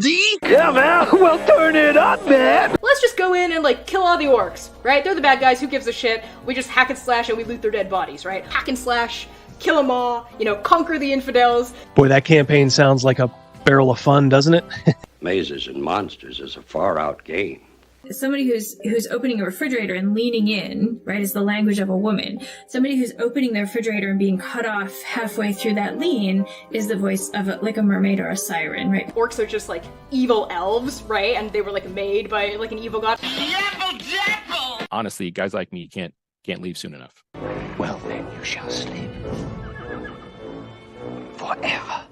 D? Yeah, man. Well, turn it up, man. Let's just go in and, like, kill all the orcs, right? They're the bad guys. Who gives a shit? We just hack and slash and we loot their dead bodies, right? Hack and slash, kill them all, you know, conquer the infidels. Boy, that campaign sounds like a barrel of fun, doesn't it? Mazes and monsters is a far-out game. Somebody who's opening a refrigerator and leaning in, right, is the language of a woman. Somebody who's opening their refrigerator and being cut off halfway through that lean is the voice of like a mermaid or a siren, right? Orcs are just like evil elves, right? And they were like made by like an evil god. Honestly, guys like me can't leave soon enough. Well, then you shall sleep forever.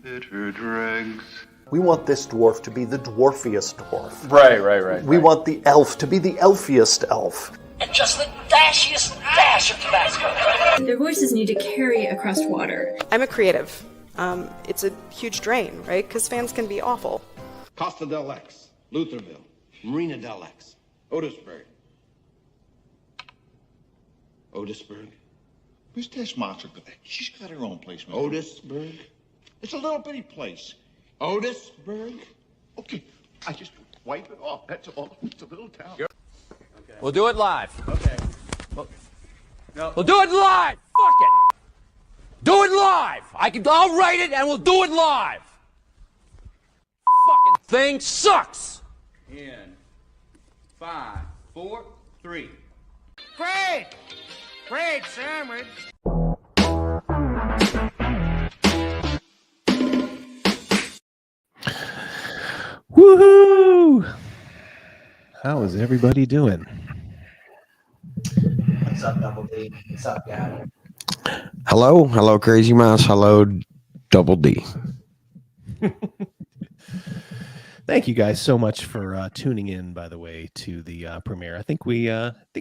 Bitter dregs. We want this dwarf to be the dwarfiest dwarf. Right. We want the elf to be the elfiest elf. And just the dashiest dash of Tabasco. Their voices need to carry across water. I'm a creative. It's a huge drain, right? Because fans can be awful. Costa del X, Lutherville, Marina del X, Otisburg. Otisburg? Who's this monster? She's got her own place, man. Otisburg? It's a little bitty place. Otisburg? Okay, I just wipe it off. That's all. It's a little town. Okay. We'll do it live. Okay. We'll do it live. Fuck it. Do it live. I'll write it and we'll do it live. Fucking thing sucks. In 5, 4, 3. Great sandwich. Woohoo! How is everybody doing? What's up, Double D? What's up, Gavin? Hello, Crazymouse. Hello, Double D. Thank you guys so much for tuning in, by the way, to the premiere. I think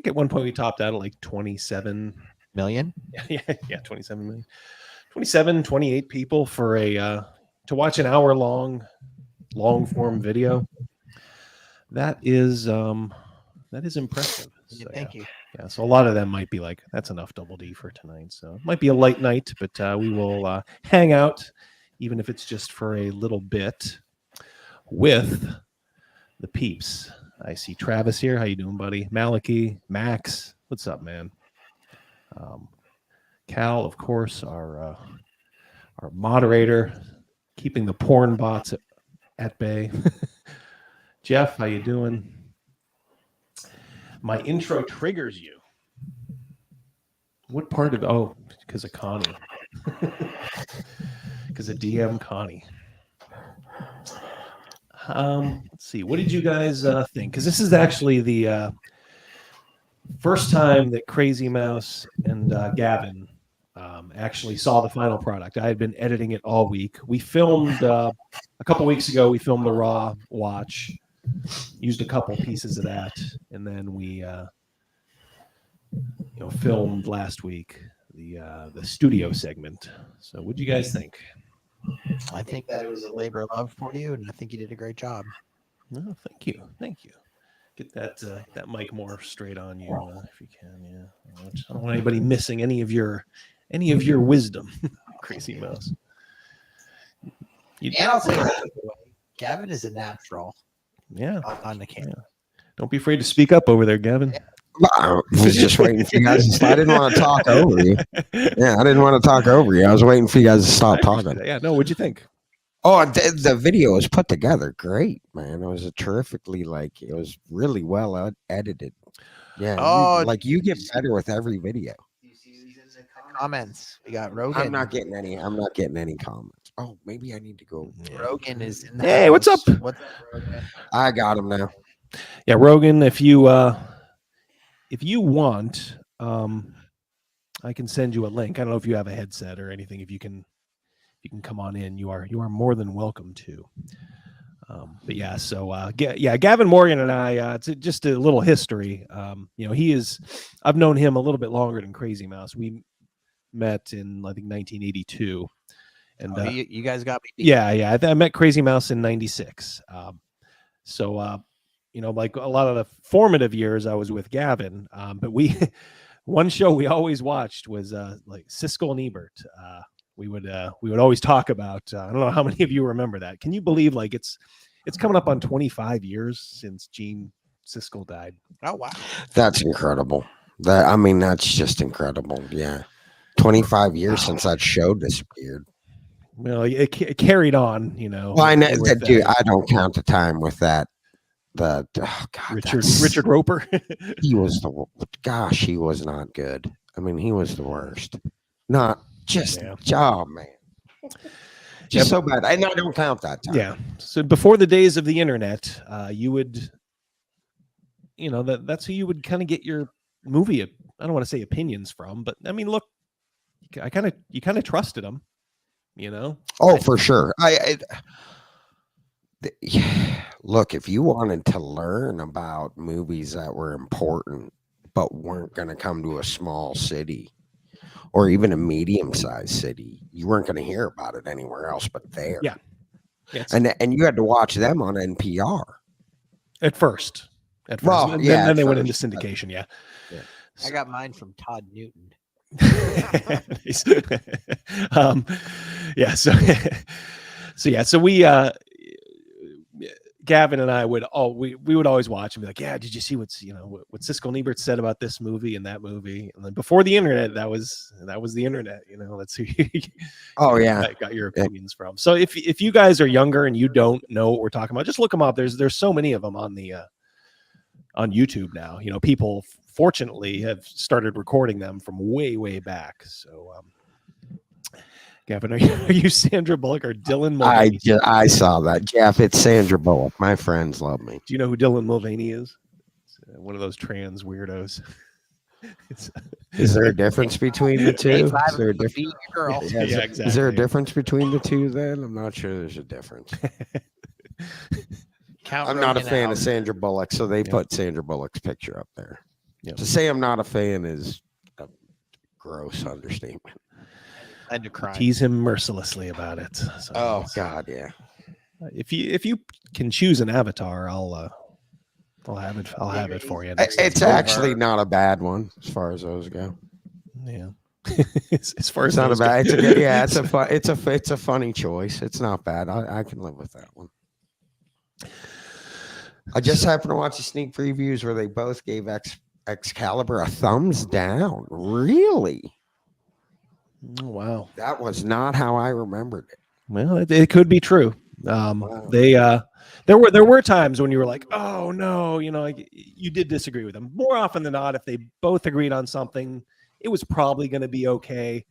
at one point we topped out at like 27 million. Yeah, 27 million. 27, 28 people for to watch an hour long form video. That is impressive. So, Thank you. Yeah, so a lot of them might be like, that's enough Double D for tonight. So it might be a light night, but we will hang out, even if it's just for a little bit, with the peeps. I see Travis here. How you doing, buddy? Malachi, Max, what's up, man? Cal, of course, our moderator, keeping the porn bots at bay. Jeff, how you doing? My intro triggers you. What part of... Oh, because of Connie. Because of DM Connie. Let's see. What did you guys think? Because this is actually the first time that Crazymouse and Gavin actually saw the final product. I had been editing it all week. We filmed a couple weeks ago. We filmed the raw watch, used a couple pieces of that, and then we filmed last week the studio segment. So what do you guys think? I think that it was a labor of love for you, and I think you did a great job. No, thank you. Get that mic more straight on you if you can. Yeah, I don't want anybody missing any of your wisdom, Crazymouse. And I'll say that, Gavin is a natural. Yeah, on the camera. Yeah. Don't be afraid to speak up over there, Gavin. I was just waiting for you guys. I didn't want to talk over you. Yeah, I didn't want to talk over you. I was waiting for you guys to stop talking. Yeah, no, what'd you think? Oh, the video was put together great, man. It was a terrifically, it was really well edited. Yeah. Oh, you get better with every video. Comments. We got Rogan. I'm not getting any comments. Oh, maybe I need to go. Rogan is in the Hey, house. what's up? What's up, Rogan? I got him now. Yeah, Rogan, if you want, I can send you a link. I don't know if you have a headset or anything. If you can come on in, you are more than welcome to. But yeah, so Gavin Morgan and I, it's just a little history. I've known him a little bit longer than Crazymouse. We met in, I think, 1982. And you guys got me. Yeah. I met Crazymouse in 96. you know, like a lot of the formative years I was with Gavin. But one show we always watched was like Siskel and Ebert. We would always talk about. I don't know how many of you remember that. Can you believe like it's coming up on 25 years since Gene Siskel died? Oh wow, That's incredible. That's just incredible. Yeah, 25 years since that show disappeared. Well, it carried on, you know. Well, I know that, dude. I don't count the time with that. Richard Roper. He was he was not good. I mean, he was the worst. Not just job, man. Just so bad. And I don't count that time. Yeah. So before the days of the internet, you would, you know, that's who you would kind of get your movie. I don't want to say opinions from, but I mean, look, you kind of trusted them, you know. Oh, for sure. Look, if you wanted to learn about movies that were important but weren't going to come to a small city or even a medium-sized city, you weren't going to hear about it anywhere else but there. Yeah. And you had to watch them on NPR. At first. Well, then they went into syndication, yeah. I got mine from Todd Newton. So we Gavin and I would always watch and be like, yeah, did you see what Siskel and Ebert said about this movie and that movie? And then before the internet, that was the internet, you know. That's who you got your opinions from. So if you guys are younger and you don't know what we're talking about, just look them up. There's so many of them on the on YouTube now. You know, people fortunately have started recording them from way back. So Gavin, are you Sandra Bullock or Dylan Mulvaney? I saw that. Jeff, it's Sandra Bullock. My friends love me. Do you know who Dylan Mulvaney is? It's one of those trans weirdos. Is there a difference between the two? Exactly. Is there a difference between the two then? I'm not sure there's a difference. I'm not a fan of Sandra Bullock, so they put Sandra Bullock's picture up there. To say I'm not a fan is a gross understatement. And to cry. Tease him mercilessly about it. So God, yeah. If you can choose an avatar, I'll have it for you. It's actually not a bad one as far as those go. Yeah. As far as it's not a bad. Go. It's a funny choice. It's not bad. I can live with that one. I just happened to watch the sneak previews where they both gave Excalibur a thumbs down. Really? Oh, wow. That was not how I remembered it. Well, it could be true. Wow. There were times when you were like, oh no, you know, like, you did disagree with them. More often than not, if they both agreed on something, it was probably going to be okay.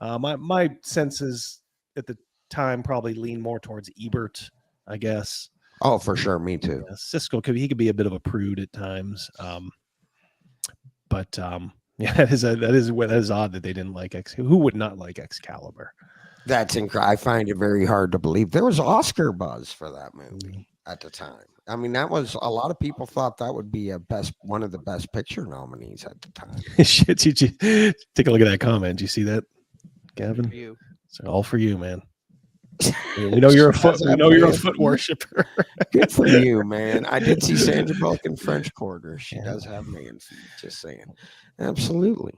My senses at the time probably lean more towards Ebert, I guess. Oh, for sure. Me too. Siskel could be a bit of a prude at times. But yeah, that is odd that they didn't like who would not like Excalibur? That's incredible. I find it very hard to believe. There was Oscar buzz for that movie at the time. I mean, that was a lot of people thought that would be one of the best picture nominees at the time. Shit, take a look at that comment. Do you see that, Gavin? It's all for you, man. We know you're a foot worshiper. Good for you, man. I did see Sandra Bullock in French Quarter. She does have man feet. Just saying. Absolutely.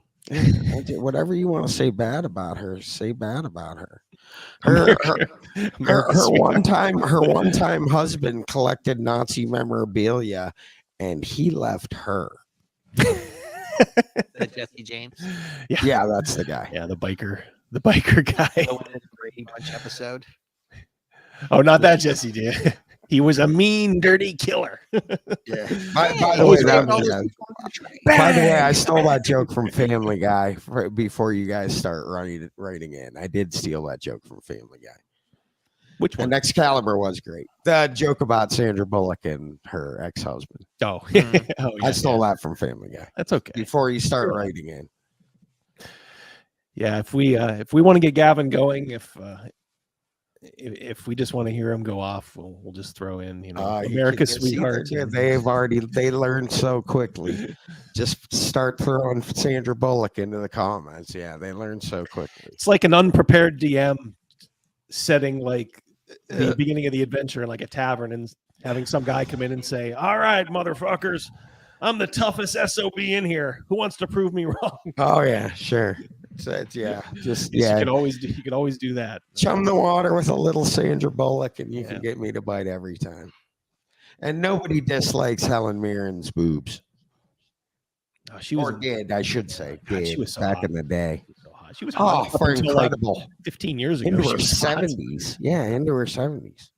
Whatever you want to say bad about her, say bad about her. Her one time husband collected Nazi memorabilia, and he left her. Jesse James. Yeah, that's the guy. Yeah, the biker guy. The one in the Brady Bunch episode. Oh, not that Jesse did. He was a mean, dirty killer. Yeah. By the way, I stole that joke from Family Guy before you guys start writing in. I did steal that joke from Family Guy. Which one? And Excalibur was great. The joke about Sandra Bullock and her ex-husband. Oh, I stole that from Family Guy. That's okay. Before you start writing in. Yeah, if we want to get Gavin going, if we just want to hear him go off, we'll just throw in, America's Sweetheart. They learn so quickly. Just start throwing Sandra Bullock into the comments. Yeah, they learn so quickly. It's like an unprepared DM setting like the beginning of the adventure in like a tavern and having some guy come in and say, "All right, motherfuckers, I'm the toughest SOB in here. Who wants to prove me wrong?" Oh yeah, sure. So it's, yeah, just You yeah. could always do that. Chum the water with a little Sandra Bullock, and you can get me to bite every time. And nobody dislikes Helen Mirren's boobs. Oh, she was did, I should say. God, did she was so back hot. in the day. So hot. She was hot up for until incredible. like 15 years ago. Into She her was hot. 70s. Yeah, into her 70s.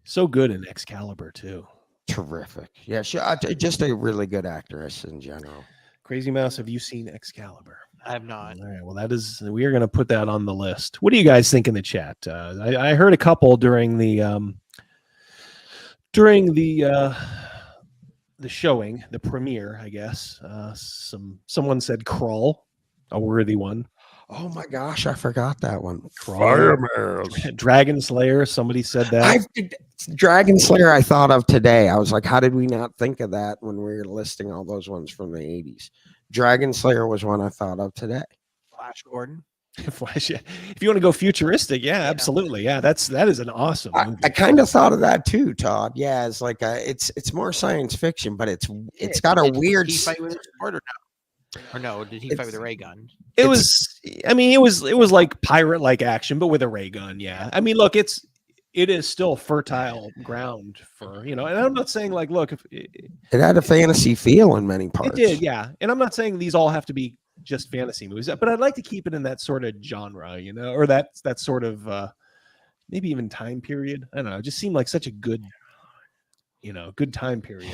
So good in Excalibur too. Terrific. Yeah, she just a really good actress in general. Crazymouse, have you seen Excalibur? I have not. All right. Well, we are going to put that on the list. What do you guys think in the chat? I heard a couple during the showing, the premiere, I guess. Someone said Crawl, a worthy one. Oh my gosh, I forgot that one. Dragon Slayer. Somebody said that. Dragon Slayer I thought of today. I was like, how did we not think of that when we were listing all those ones from the 80s? Dragon Slayer was one I thought of today. Flash Gordon. Flash. If you want to go futuristic, yeah, absolutely. Yeah, that is an awesome movie. I kind of thought of that too, Todd. Yeah, it's like it's more science fiction, but it's got a weird. Did he fight with a sword or no? Or no? Did he fight with a ray gun? It was like pirate like action, but with a ray gun. Yeah, I mean, look, it is still fertile ground for, and I'm not saying like, look, if it had a fantasy feel in many parts. It did, yeah, and I'm not saying these all have to be just fantasy movies, but I'd like to keep it in that sort of genre, or that sort of maybe even time period. I don't know. It just seemed like such a good, good time period.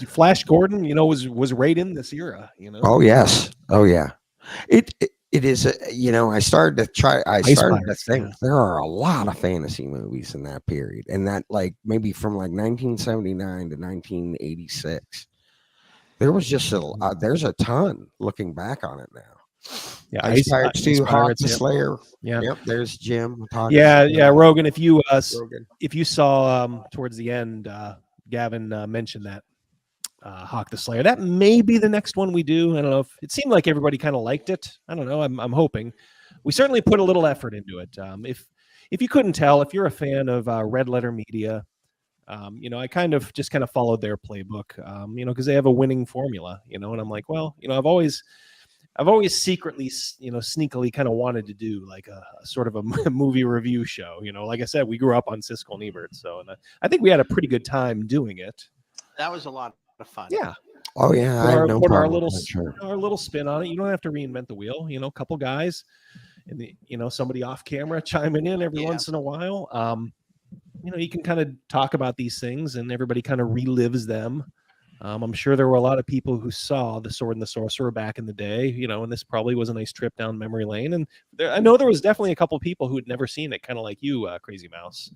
Flash Gordon, was right in this era, Oh yes, oh yeah. It is, I started to think there are a lot of fantasy movies in that period, and that like maybe from like 1979 to 1986. There was just there's a ton looking back on it now. Yeah, Ice Pirates 2, Hawk the yep. Slayer. Yeah, yep. There's Jim. Yeah, Rogan. If you saw towards the end, Gavin mentioned that Hawk the Slayer. That may be the next one we do. I don't know if it seemed like everybody kind of liked it. I don't know. I'm hoping. We certainly put a little effort into it. If you couldn't tell, if you're a fan of Red Letter Media, I kind of followed their playbook, because they have a winning formula, and I'm like, well, I've always secretly, sneakily kind of wanted to do like a sort of a movie review show. Like I said, we grew up on Siskel and Ebert, so and I think we had a pretty good time doing it. That was a lot of fun. Yeah. Oh yeah. Put our little spin on it. You don't have to reinvent the wheel. A couple guys, and somebody off camera chiming in every once in a while. You can kind of talk about these things, and everybody kind of relives them. I'm sure there were a lot of people who saw The Sword and the Sorcerer back in the day, and this probably was a nice trip down memory lane. And I know there was definitely a couple of people who had never seen it, kind of like you, Crazymouse.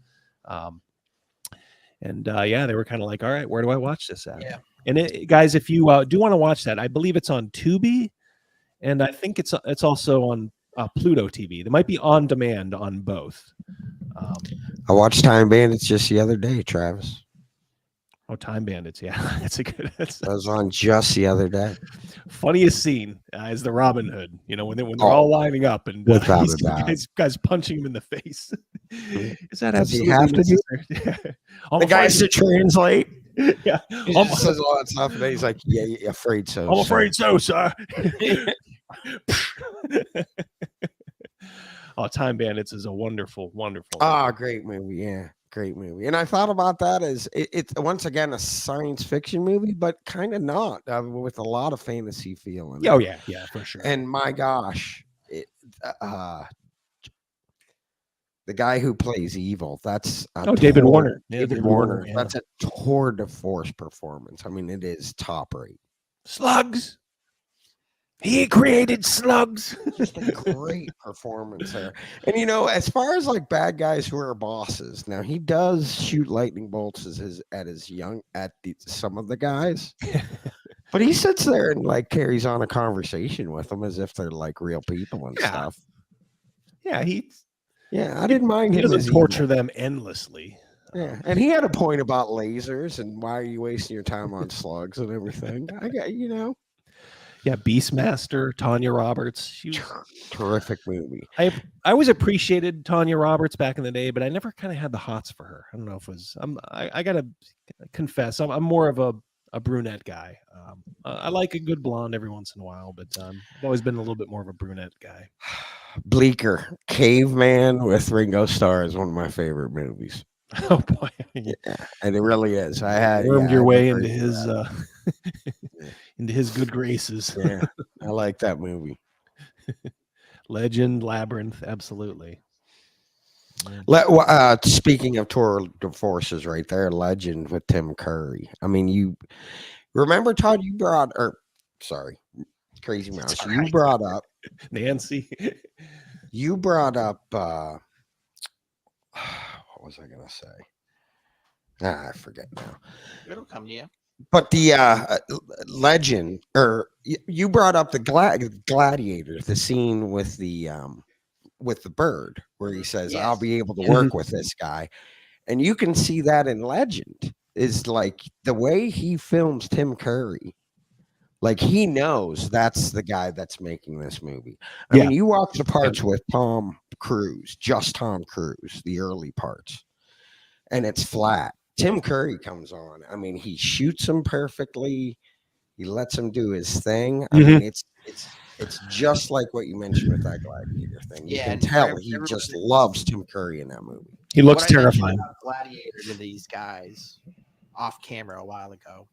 They were kind of like, all right, where do I watch this at? Yeah. And guys, if you do want to watch that, I believe it's on Tubi, and I think it's also on Pluto TV. They might be on demand on both. I watched Time Bandits just the other day, Travis. Oh, Time Bandits, yeah, that's a good. That was on just the other day. Funniest scene is the Robin Hood. When they're all lining up and guys punching him in the face. Is that absolutely have to do? The guys to translate. Yeah, he just says all that stuff, and then he's like, "Yeah, afraid so." I'm afraid so, sir. Oh, Time Bandits is a wonderful, wonderful. Great movie. Yeah, great movie. And I thought about that as it's once again a science fiction movie, but kind of not, with a lot of fantasy feel in it. Oh yeah, for sure. And my gosh, the guy who plays evil, that's David Warner. David Warner. Yeah. That's a tour de force performance. I mean, it is top rate. Slugs. He created slugs. Just a great performance there. And as far as like bad guys who are bosses, now he does shoot lightning bolts at some of the guys. But he sits there and like carries on a conversation with them as if they're like real people and stuff. Yeah, I didn't mind him. He doesn't torture them endlessly. Yeah, and he had a point about lasers and why are you wasting your time on slugs and everything. I got Yeah, Beastmaster, Tanya Roberts. She was, Terrific movie. I always appreciated Tanya Roberts back in the day, but I never kind of had the hots for her. I don't know if it was. I gotta confess, I'm more of a brunette guy. I like a good blonde every once in a while, but I've always been a little bit more of a brunette guy. Bleaker, Caveman with Ringo Starr is one of my favorite movies. Oh boy, yeah, and it really is. I had wormed your way into his into his good graces. Yeah, I like that movie. Legend, Labyrinth, absolutely. Yeah. Speaking of tour de forces, right there, Legend with Tim Curry. I mean, you remember, Todd? You brought, Crazymouse. You brought up Nancy. You brought up. What was I gonna say? I forget now. It'll come to you. But the Legend, or you brought up the Gladiator, the scene with the bird, where he says, Yes. "I'll be able to work with this guy," and you can see that in Legend. Is like the way he films Tim Curry. Like he knows that's the guy that's making this movie. I mean, you watch the parts with Tom Cruise, just Tom Cruise, the early parts, and it's flat. Tim Curry comes on. I mean, he shoots him perfectly. He lets him do his thing. I mean, it's just like what you mentioned with that Gladiator thing. You can tell he just loves Tim Curry in that movie. He looks terrifying. Gladiator to these guys off camera a while ago.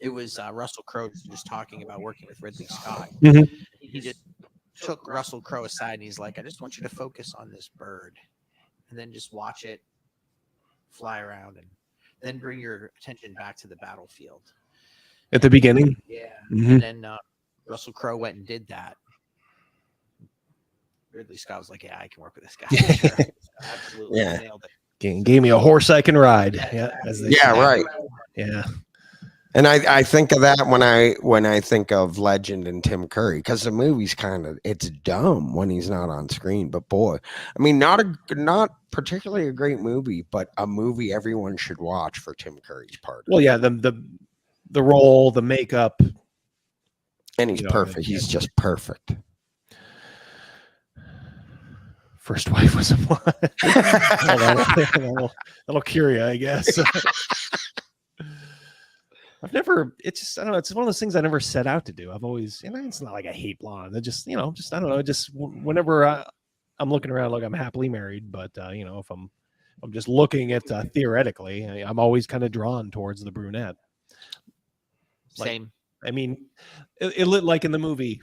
It was Russell Crowe just talking about working with Ridley Scott. He just took Russell Crowe aside and he's like, I just want you to focus on this bird and then just watch it fly around and then bring your attention back to the battlefield. At the beginning? Yeah. And then Russell Crowe went and did that. Ridley Scott was like, yeah, I can work with this guy. Sure. Absolutely. Yeah. Nailed it. Gave me a horse I can ride. Yeah. Right. Yeah. And I think of that when I think of Legend and Tim Curry, because the movie's it's dumb when he's not on screen. But boy, I mean, not particularly a great movie, but a movie everyone should watch for Tim Curry's part. Well, yeah, the role, the makeup, and he's perfect. He's just perfect. First wife was a that'll cure you, I guess. I've never, it's one of those things I never set out to do. I've always, it's not like I hate blonde. I just, I don't know, just whenever I'm looking around, like I'm happily married, but, if I'm just looking at theoretically, I'm always kind of drawn towards the brunette. Same. I mean, it like in the movie,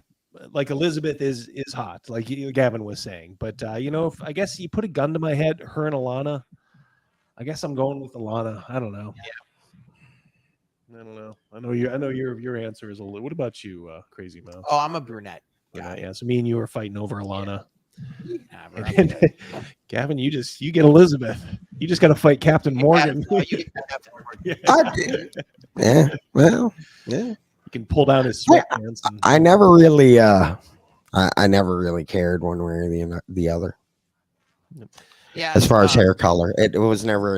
like Elizabeth is hot, like Gavin was saying, but, if I guess you put a gun to my head, her and Alana, I guess I'm going with Alana. I don't know. Yeah. I don't know. I know your answer is a little. What about you, Crazymouse? Oh, I'm a brunette. Yeah. So me and you are fighting over Alana. Yeah. Gavin, you get Elizabeth. You just got to fight Captain Morgan. Yeah. Well, yeah. You can pull down his sweatpants. I never really, I never really cared one way or the other. Yeah, as far as hair color, it was never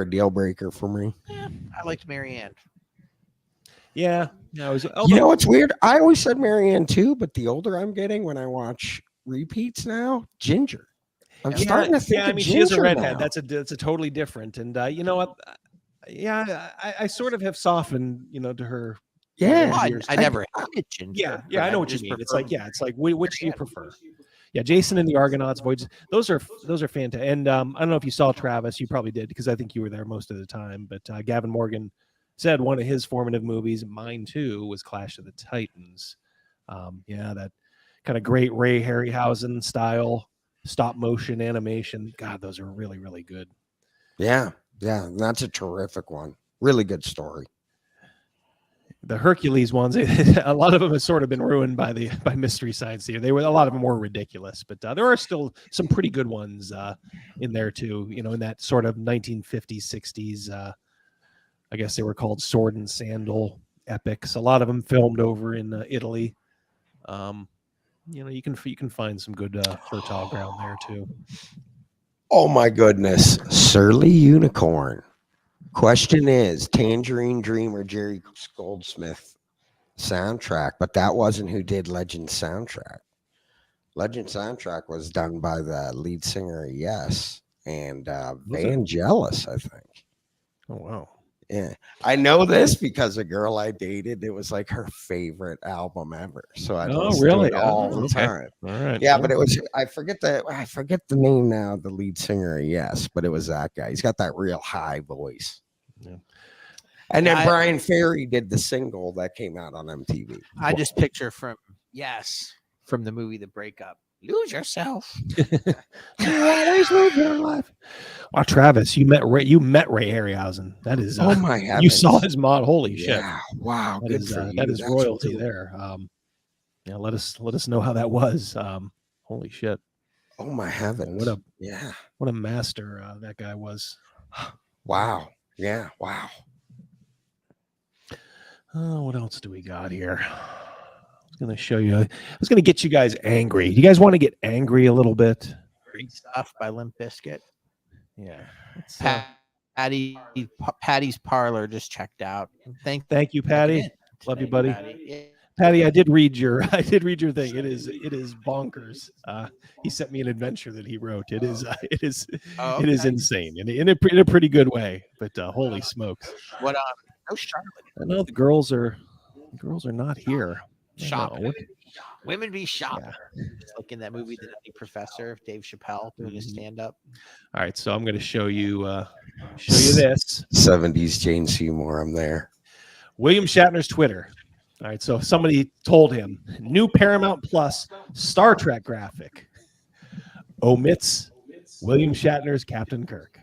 a deal breaker for me. Yeah, I liked Marianne. Yeah, I was. You know what's weird? I always said Marianne too, but the older I'm getting, when I watch repeats now, Ginger. I'm starting to think. Yeah, I mean, she is a redhead. Now. That's a totally different. And you know what? Yeah, I sort of have softened, to her. Yeah, I never hated Ginger. Yeah, I know what you mean. It's like which do you prefer? Yeah, Jason and the Argonauts, Voyages, those are fantastic. And I don't know if you saw Travis, you probably did because I think you were there most of the time. But Gavin Morgan said one of his formative movies, mine too, was Clash of the Titans. That kind of great Ray Harryhausen style stop motion animation. God, those are really, really good. Yeah, that's a terrific one. Really good story. The Hercules ones, a lot of them have sort of been ruined by Mystery Science Theater. A lot of them were ridiculous, but there are still some pretty good ones in there too. In that sort of 1950s, 60s. I guess they were called sword and sandal epics. A lot of them filmed over in Italy. You can find some good fertile ground there too. Oh my goodness, Surly Unicorn. Question is, Tangerine Dream or Jerry Goldsmith soundtrack, but that wasn't who did Legend soundtrack. Legend soundtrack was done by the lead singer of Yes and Vangelis, I think. Oh wow. Yeah, I know this because a girl I dated, it was like her favorite album ever. So I listen to it all the time. All right. Yeah, but it was I forget the name now, the lead singer of Yes, but it was that guy. He's got that real high voice. Yeah. And then Brian Ferry did the single that came out on MTV. I just picture from the movie The Breakup. Lose yourself. Wow, Travis, you met Ray Harryhausen. That is oh my heavens. You saw his mod. Holy shit. Wow. That is royalty there. Yeah, let us know how that was. Holy shit. Oh my heavens. What a master that guy was. Wow. Yeah, wow. What else do we got here? I was going to show you. I was going to get you guys angry. Do you guys want to get angry a little bit? Great Stuff by Limp Bizkit. Yeah. Patty's Parlor just checked out. Thank you, Patty. Love you, buddy. Patty, I did read your thing. It is bonkers. He sent me an adventure that he wrote. It is insane in a pretty good way. But holy smokes! What no Charlotte. I know the girls are not here. Shopping. Women be shopping. Yeah. Just like in that movie, The Nutty Professor, Dave Chappelle doing a stand-up. All right, so I'm going to show you this 70s Jane Seymour. I'm there. William Shatner's Twitter. All right, so somebody told him new Paramount Plus Star Trek graphic omits William Shatner's Captain Kirk.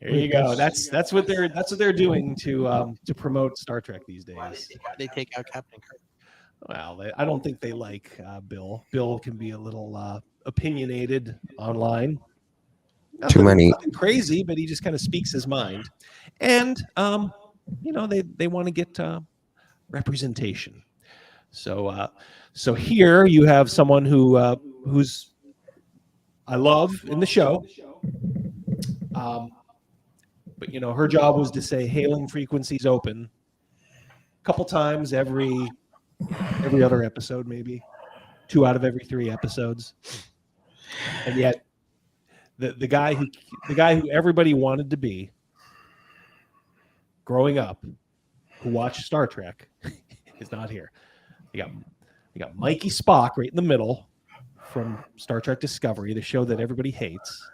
There you go. That's what they're doing to promote Star Trek these days. Why they take out Captain Kirk? Well, I don't think they like Bill. Bill can be a little opinionated online. Nothing crazy, but he just kind of speaks his mind. And they want to get representation. So here you have someone who's I love in the show. But her job was to say hailing frequencies open a couple times every other episode, maybe 2 out of every 3 episodes. And yet the guy who everybody wanted to be growing up, who watched Star Trek, is not here. You got Mikey Spock right in the middle from Star Trek Discovery, the show that everybody hates.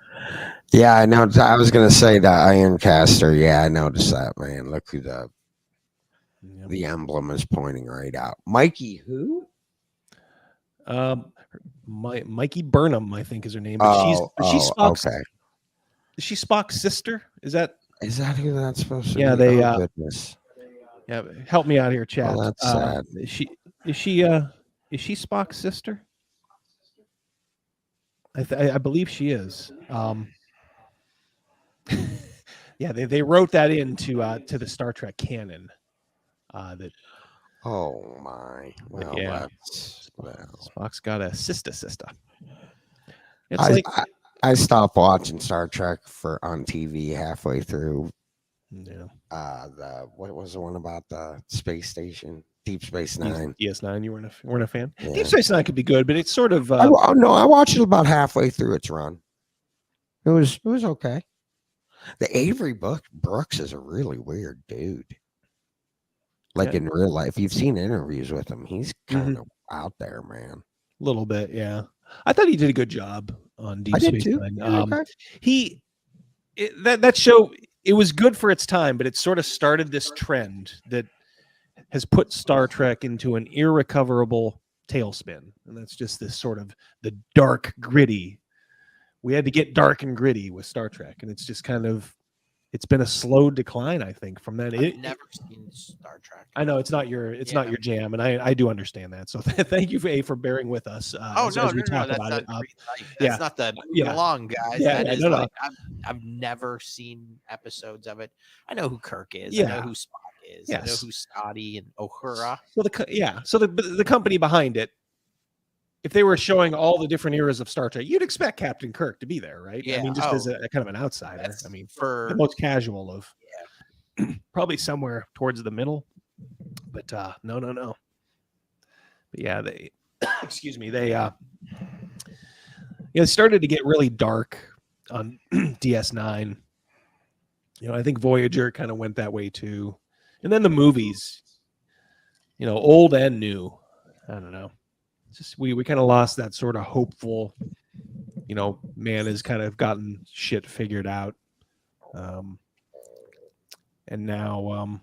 Yeah, I know. I was gonna say the Ironcaster. Yeah, I noticed that, man. Look who the emblem is pointing right out. Mikey who? Mikey Burnham, I think is her name. But she's Spock's. Okay. Is she Spock's sister? Is that who that's supposed to be? Yeah, they. Goodness. Yeah, help me out here, chat. Oh, that's sad. Is she Spock's sister? I believe she is. Yeah, they wrote that into to the Star Trek canon. That. Oh my! Well, yeah, Spock's got a sister. I stopped watching Star Trek on TV halfway through. Yeah. What was the one about the space station? Deep Space Nine. DS9. You weren't a fan. Yeah. Deep Space Nine could be good, but it's sort of. I watched it about halfway through its run. It was okay. The Avery Brooks is a really weird dude. Like in real life, you've seen interviews with him. He's kind of out there, man. A little bit, yeah. I thought he did a good job on Deep Space Nine. That show, it was good for its time, but it sort of started this trend that has put Star Trek into an irrecoverable tailspin, and that's just this sort of the dark, gritty. We had to get dark and gritty with Star Trek, and it's just kind of. It's been a slow decline, I think, from that. I've never seen Star Trek. I know it's not your jam, and I do understand that. So thank you for bearing with us. As we talk about it. That's not the long, guys. Yeah, I've never seen episodes of it. I know who Kirk is. I know who Spock is. Yes. I know who Scotty and Uhura. So the company behind it. If they were showing all the different eras of Star Trek, you'd expect Captain Kirk to be there, right? Yeah. I mean, just as a kind of an outsider. I mean, for the most casual of probably somewhere towards the middle. but no. But yeah, they excuse me, they it started to get really dark on DS9. I think Voyager kind of went that way too. And then the movies, old and new. I don't know. Just we kind of lost that sort of hopeful, man has kind of gotten shit figured out. And now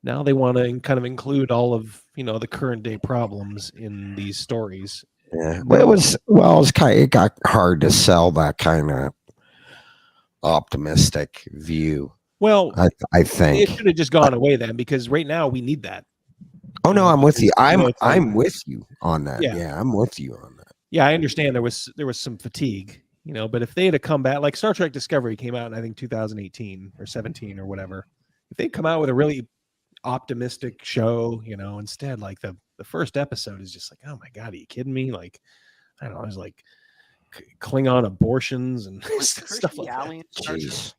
they want to kind of include all of, the current day problems in these stories. Yeah, but it got hard to sell that kind of optimistic view. Well, I think it should have just gone away then, because right now we need that. Oh no, I'm with you. I'm with you on that. Yeah, I'm with you on that. Yeah, I understand there was some fatigue, but if they had come back, like Star Trek Discovery came out in, I think, 2018 or 17 or whatever, if they'd come out with a really optimistic show, instead, like the first episode is just like, oh my God, are you kidding me? Like, I don't know, it was like Klingon abortions and stuff like that. Jeez.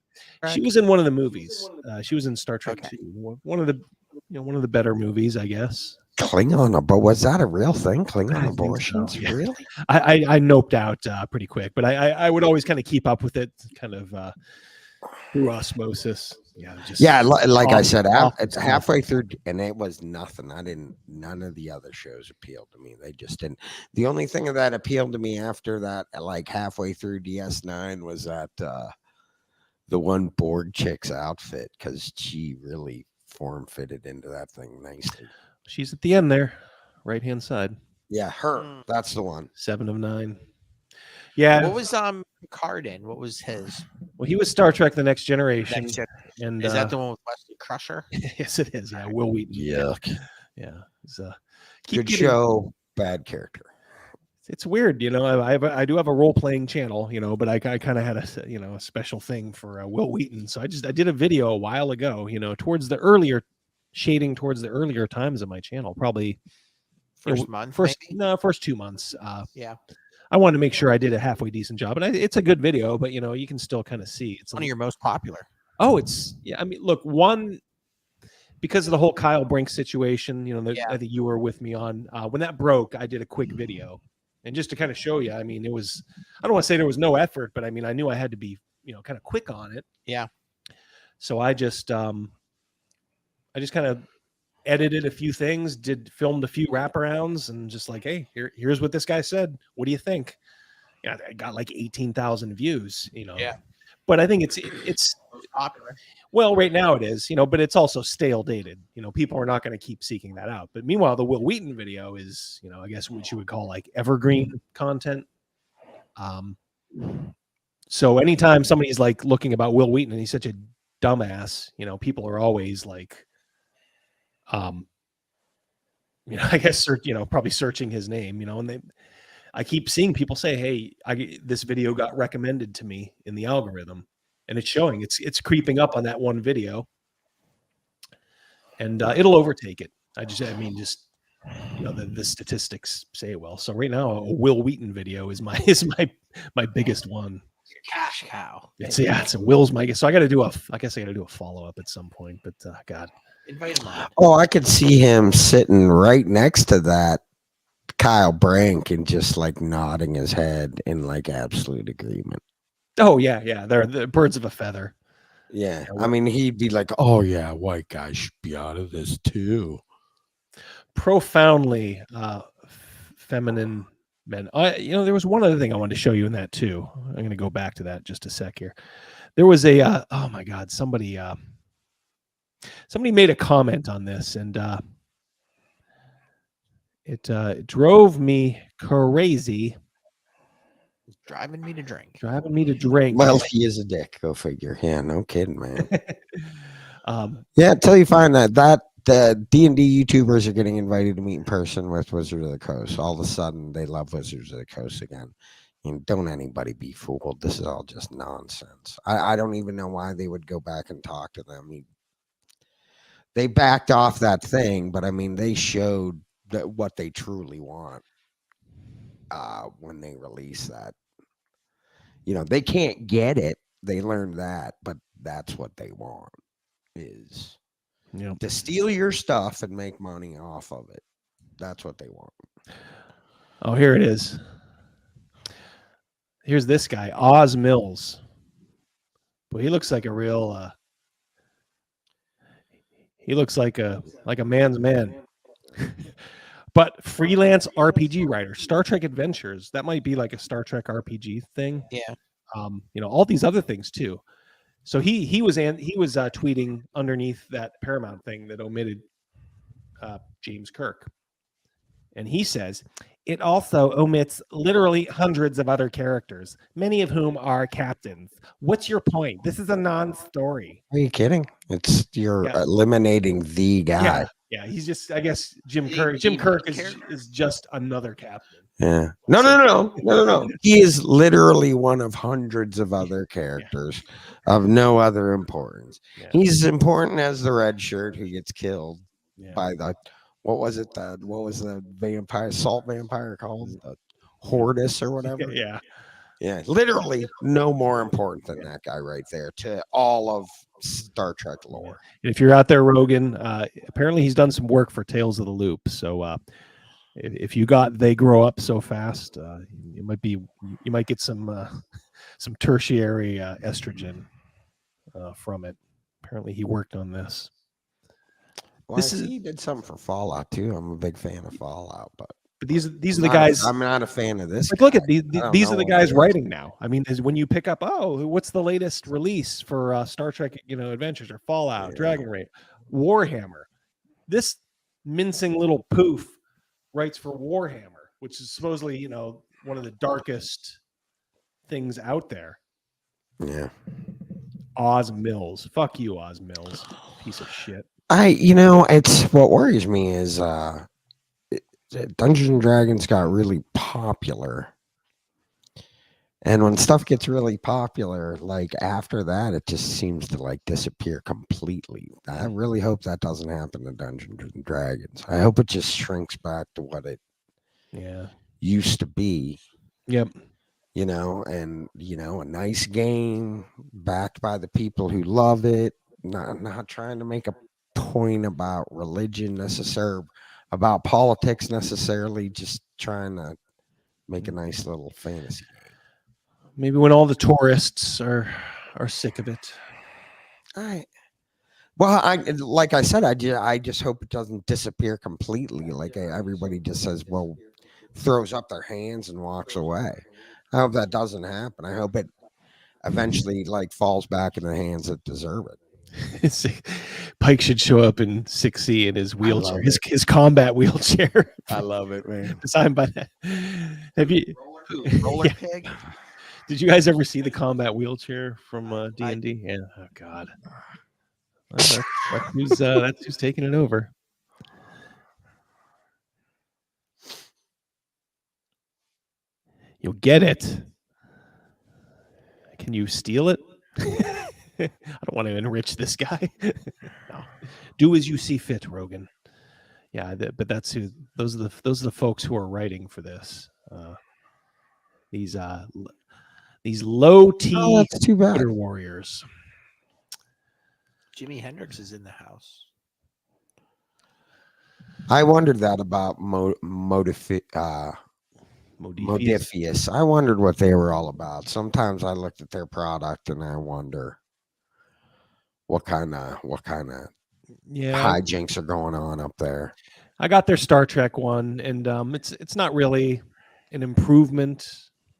She was in one of the movies. She was in Star Trek 2. One of the better movies, I guess. Klingon, but was that a real thing? Klingon abortions, so, yeah. Really? I noped out pretty quick, but I would always kind of keep up with it, kind of through osmosis. Yeah, like I said, it's halfway through, and it was nothing. None of the other shows appealed to me. They just didn't. The only thing that appealed to me after that, like halfway through DS9, was that the one Borg chick's outfit, because she really form fitted into that thing nicely. She's at the end there, right hand side. Yeah, her. That's the one. 7 of 9. Yeah. What was Picard in? What was his? Well, he was Star Trek: The Next Generation. And is that the one with Wesley Crusher? Yes, it is. Yeah, Will Wheaton. Yuck. Yeah. It's, good show, bad character. It's weird, I do have a role-playing channel, but I kind of had a special thing for Will Wheaton. So I did a video a while ago, towards the earlier times of my channel, probably first 2 months. Yeah. I wanted to make sure I did a halfway decent job, and it's a good video, but you can still kind of see it's one of your most popular. Oh, I mean, look, one, because of the whole Kyle Brink situation, I think you were with me on when that broke. I did a quick video, and just to kind of show you, I mean, I don't want to say there was no effort, but I mean, I knew I had to be, kind of quick on it. Yeah. So I just kind of edited a few things, filmed a few wraparounds, and just like, hey, here's what this guy said. What do you think? Yeah, I got like 18,000 views. Yeah. But I think it's popular. Well, right now it is, but it's also stale dated. People are not going to keep seeking that out. But meanwhile, the Will Wheaton video is, I guess what you would call like evergreen content. So anytime somebody's like looking about Will Wheaton and he's such a dumbass, people are always like, I guess, probably searching his name, and I keep seeing people say, hey, this video got recommended to me in the algorithm, and it's showing it's creeping up on that one video, and it'll overtake it. The statistics say it well. So right now, a Will Wheaton video is my biggest one. Cash cow. It's a Will's my guess. So I got to do a follow up at some point, but God. Invite him on. Oh, I could see him sitting right next to that Kyle Brank and just like nodding his head in like absolute agreement. Oh yeah, they're the birds of a feather. Yeah, I mean, he'd be like, "Oh yeah, white guys should be out of this too." Profoundly feminine men. There was one other thing I wanted to show you in that too. I'm going to go back to that just a sec here. There was a oh my God, somebody made a comment on this, and it drove me crazy. Driving me to drink. Well, he is a dick. Go figure. Yeah, no kidding, man. Yeah, until you find that the D&D YouTubers are getting invited to meet in person with Wizards of the Coast. All of a sudden, they love Wizards of the Coast again. And don't anybody be fooled. This is all just nonsense. I don't even know why they would go back and talk to them. They backed off that thing, but I mean, they showed what they truly want when they release that. They can't get it. They learned that, but that's what they want is Yep. to steal your stuff and make money off of it. That's what they want. Oh, here it is. Here's this guy, Oz Mills. Well, he looks like a real. He looks like a man's man. But freelance RPG writer, Star Trek Adventures. That might be like a Star Trek RPG thing. Yeah. All these other things too. So he was tweeting underneath that Paramount thing that omitted James Kirk, and he says it also omits literally hundreds of other characters, many of whom are captains. What's your point? This is a non-story. Are you kidding? You're eliminating the guy. Yeah, he's just, I guess, Jim Kirk. Jim Kirk is just another captain. Yeah. No. He is literally one of hundreds of other characters of no other importance. Yeah. He's important as the red shirt who gets killed by the, what was the vampire, salt vampire called? The Hortus or whatever. Yeah. Yeah. Literally no more important than that guy right there to all of Star Trek lore. If you're out there, Rogan, apparently he's done some work for Tales of the Loop. So if you got They Grow Up So Fast, you might get some tertiary estrogen from it. Apparently he worked on this. Well, he did something for Fallout too. I'm a big fan of Fallout, but these are the guys. I'm not a fan of this. Like, look at these are the guys writing now. I mean, when you pick up, what's the latest release for Star Trek, Adventures or Fallout, Dragon Raid, Warhammer? This mincing little poof writes for Warhammer, which is supposedly one of the darkest things out there. Yeah. Oz Mills, fuck you, Oz Mills, piece of shit. It's what worries me is Dungeons and Dragons got really popular, and when stuff gets really popular, like after that, it just seems to like disappear completely. I really hope that doesn't happen to Dungeons and Dragons. I hope it just shrinks back to what it used to be. Yep. And a nice game backed by the people who love it, not trying to make a point about religion necessarily, about politics necessarily, just trying to make a nice little fantasy game. Maybe when all the tourists are sick of it. Like I said, I just hope it doesn't disappear completely. Like everybody just says, well, throws up their hands and walks away. I hope that doesn't happen. I hope it eventually falls back in the hands that deserve it. Pike should show up in 6C in his wheelchair, his combat wheelchair. I love it, man. Designed by that. Have you roller pig? Did you guys ever see the combat wheelchair from D&D? Yeah. Oh God. Well, that's who's taking it over. You'll get it. Can you steal it? I don't want to enrich this guy. No. Do as you see fit, Rogan. Yeah, but that's who. Those are the folks who are writing for this. These low T Twitter warriors. Jimi Hendrix is in the house. I wondered that about Modifius. I wondered what they were all about. Sometimes I looked at their product and I wonder what kind of hijinks are going on up there. I got their Star Trek one, and it's not really an improvement.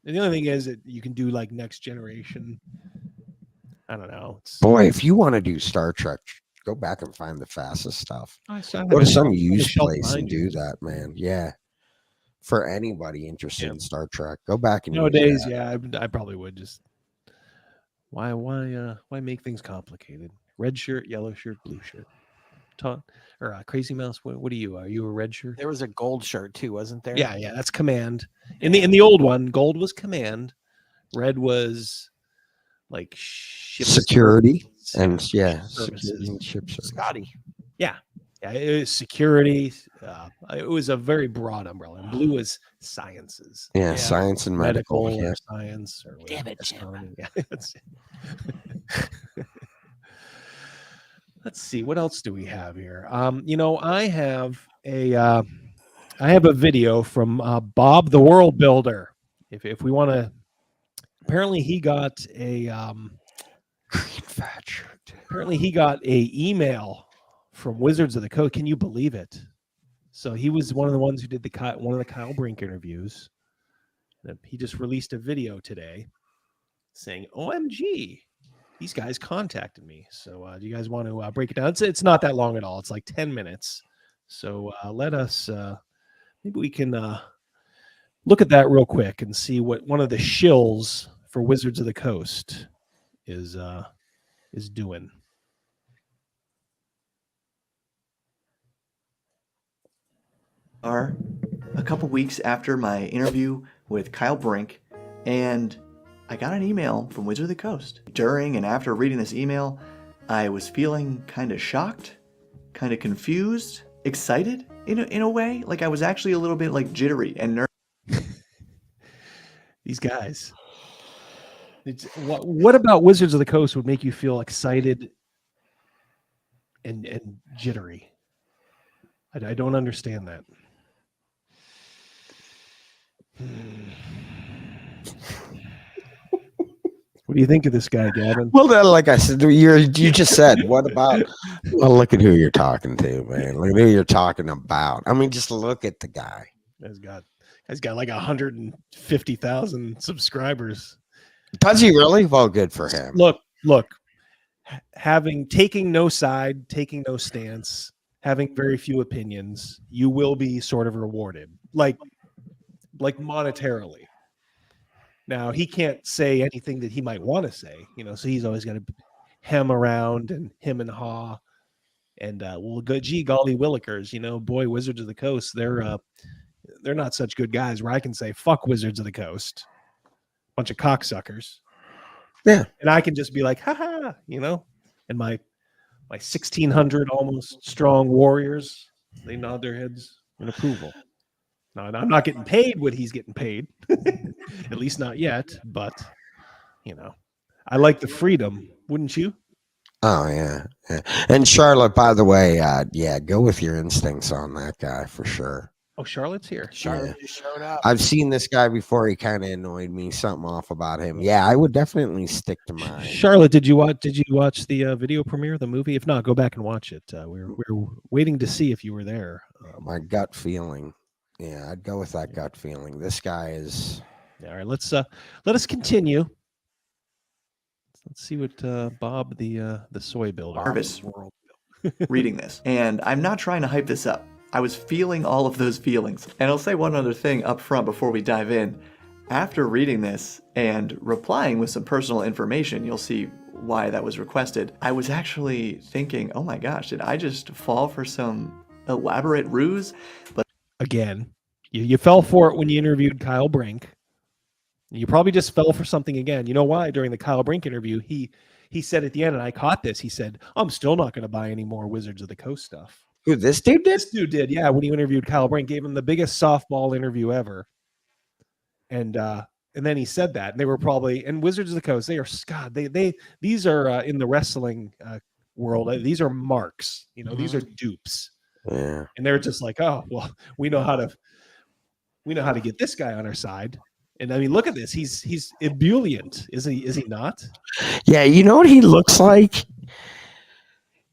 And the only thing is that you can do like Next Generation. I don't know. Boy, if you want to do Star Trek, go back and find the fastest stuff. Go to some used place and do that, man. Yeah. For anybody interested in Star Trek, go back and nowadays, I probably would just. Why make things complicated? Red shirt, yellow shirt, blue shirt. Crazymouse. What are you? Are you a red shirt? There was a gold shirt too, wasn't there? Yeah. That's command. In the old one, gold was command, red was like ship security and ship services. Scotty. Yeah, it was security. It was a very broad umbrella. And blue is sciences. Yeah, science and medical. Or science. Or damn it, Jim. Yeah, Let's see, what else do we have here? I have a video from Bob the World Builder. If we want to, apparently he got a apparently he got a email from Wizards of the Coast. Can you believe it? So he was one of the ones who did one of the Kyle Brink interviews. He just released a video today saying, "OMG, these guys contacted me." So do you guys want to break it down? It's not that long at all. It's like 10 minutes. So let us maybe we can look at that real quick and see what one of the shills for Wizards of the Coast is doing. Are a couple weeks after my interview with Kyle Brink, and I got an email from Wizard of the Coast. During and after reading this email, I was feeling kind of shocked, kind of confused, excited in a way. Like I was actually a little bit like jittery and nervous. These guys. What about Wizards of the Coast would make you feel excited and jittery? I don't understand that. What do you think of this guy, Gavin? Well, like I said, you just said, what about? Well, look at who you're talking to, man. Look at who you're talking about. I mean, just look at the guy. He's got like 150,000 subscribers. Does he really? Well, good for him. Look, taking no side, taking no stance, having very few opinions, you will be sort of rewarded, like monetarily. Now, he can't say anything that he might want to say, so he's always got to hem around and him and haw. And gee golly willikers, boy, Wizards of the Coast, they're not such good guys where I can say fuck Wizards of the Coast, bunch of cocksuckers. Yeah, and I can just be like, haha, and my 1,600 almost strong warriors, they nod their heads in approval. Now, I'm not getting paid what he's getting paid, at least not yet. But I like the freedom, wouldn't you? Oh yeah. And Charlotte, by the way, go with your instincts on that guy for sure. Oh, Charlotte's here. Charlotte just showed up. I've seen this guy before. He kind of annoyed me. Something off about him. Yeah, I would definitely stick to mine. Charlotte, did you watch the video premiere of the movie? If not, go back and watch it. We're waiting to see if you were there. My gut feeling. Yeah, I'd go with that gut feeling. This guy is. All right, let us continue. Let's see what Bob the soy builder. Nervous reading this, and I'm not trying to hype this up. I was feeling all of those feelings. And I'll say one other thing up front before we dive in. After reading this and replying with some personal information, you'll see why that was requested. I was actually thinking, oh my gosh, did I just fall for some elaborate ruse? But again, you fell for it when you interviewed Kyle Brink. You probably just fell for something again. You know why? During the Kyle Brink interview, he said at the end, and I caught this, he said, I'm still not going to buy any more Wizards of the Coast stuff. Who, this dude did? This dude did, yeah. When he interviewed Kyle Brink, gave him the biggest softball interview ever. And then he said that. And they were probably, and Wizards of the Coast, they are, God, these are in the wrestling world, these are marks. These are dupes. Yeah. And they're just like, oh, well, we know how to get this guy on our side. And I mean, look at this. He's ebullient, is he not? Yeah, you know what he looks like?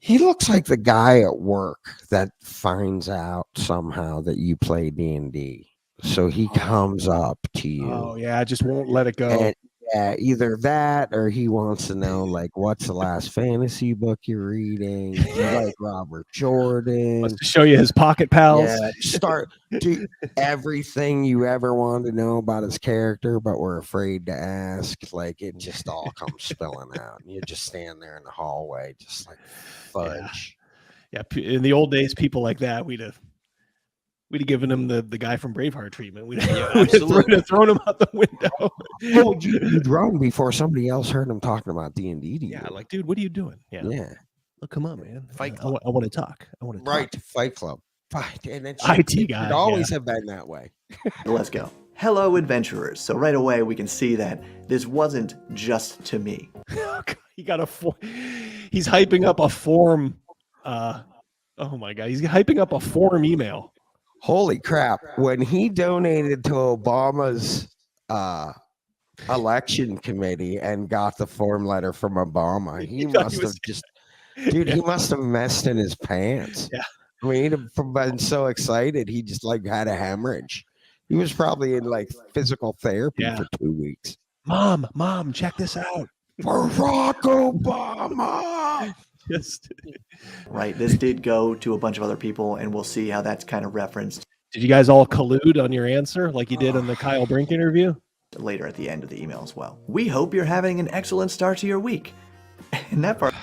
He looks like the guy at work that finds out somehow that you play D&D. So he comes up to you. Oh, yeah, just won't let it go. And, yeah, either that or he wants to know, like, what's the last fantasy book you're reading? Do you like Robert Jordan? Wants to show you his pocket pals. Yeah, start do everything you ever wanted to know about his character, but were afraid to ask. Like, it just all comes spilling out. And you just stand there in the hallway, just like fudge. Yeah, in the old days, people like that, we'd have given him the guy from Braveheart treatment. We'd have thrown him out the window. Well, you'd run before somebody else heard him talking about D&D. Yeah, like, dude, what are you doing? Yeah. Well, come on, man. Fight Club. I want to talk. Right, Fight Club. Fight. And it IT guy. It always have been that way. Let's go. Hello, adventurers. So right away, we can see that this wasn't just to me. He he's hyping up a form. Oh my god, he's hyping up a form email. Holy crap! When he donated to Obama's election committee and got the form letter from Obama, he must have just, dude, he must have messed in his pants. Yeah. I mean, he'd have been so excited he just like had a hemorrhage. He was probably in like physical therapy for 2 weeks. Mom, check this out. Barack Obama. Just Right. This did go to a bunch of other people, and we'll see how that's kind of referenced Did you guys all collude on your answer like you did in the Kyle Brink interview? later at the end of the email as well. We hope you're having an excellent start to your week. And that part.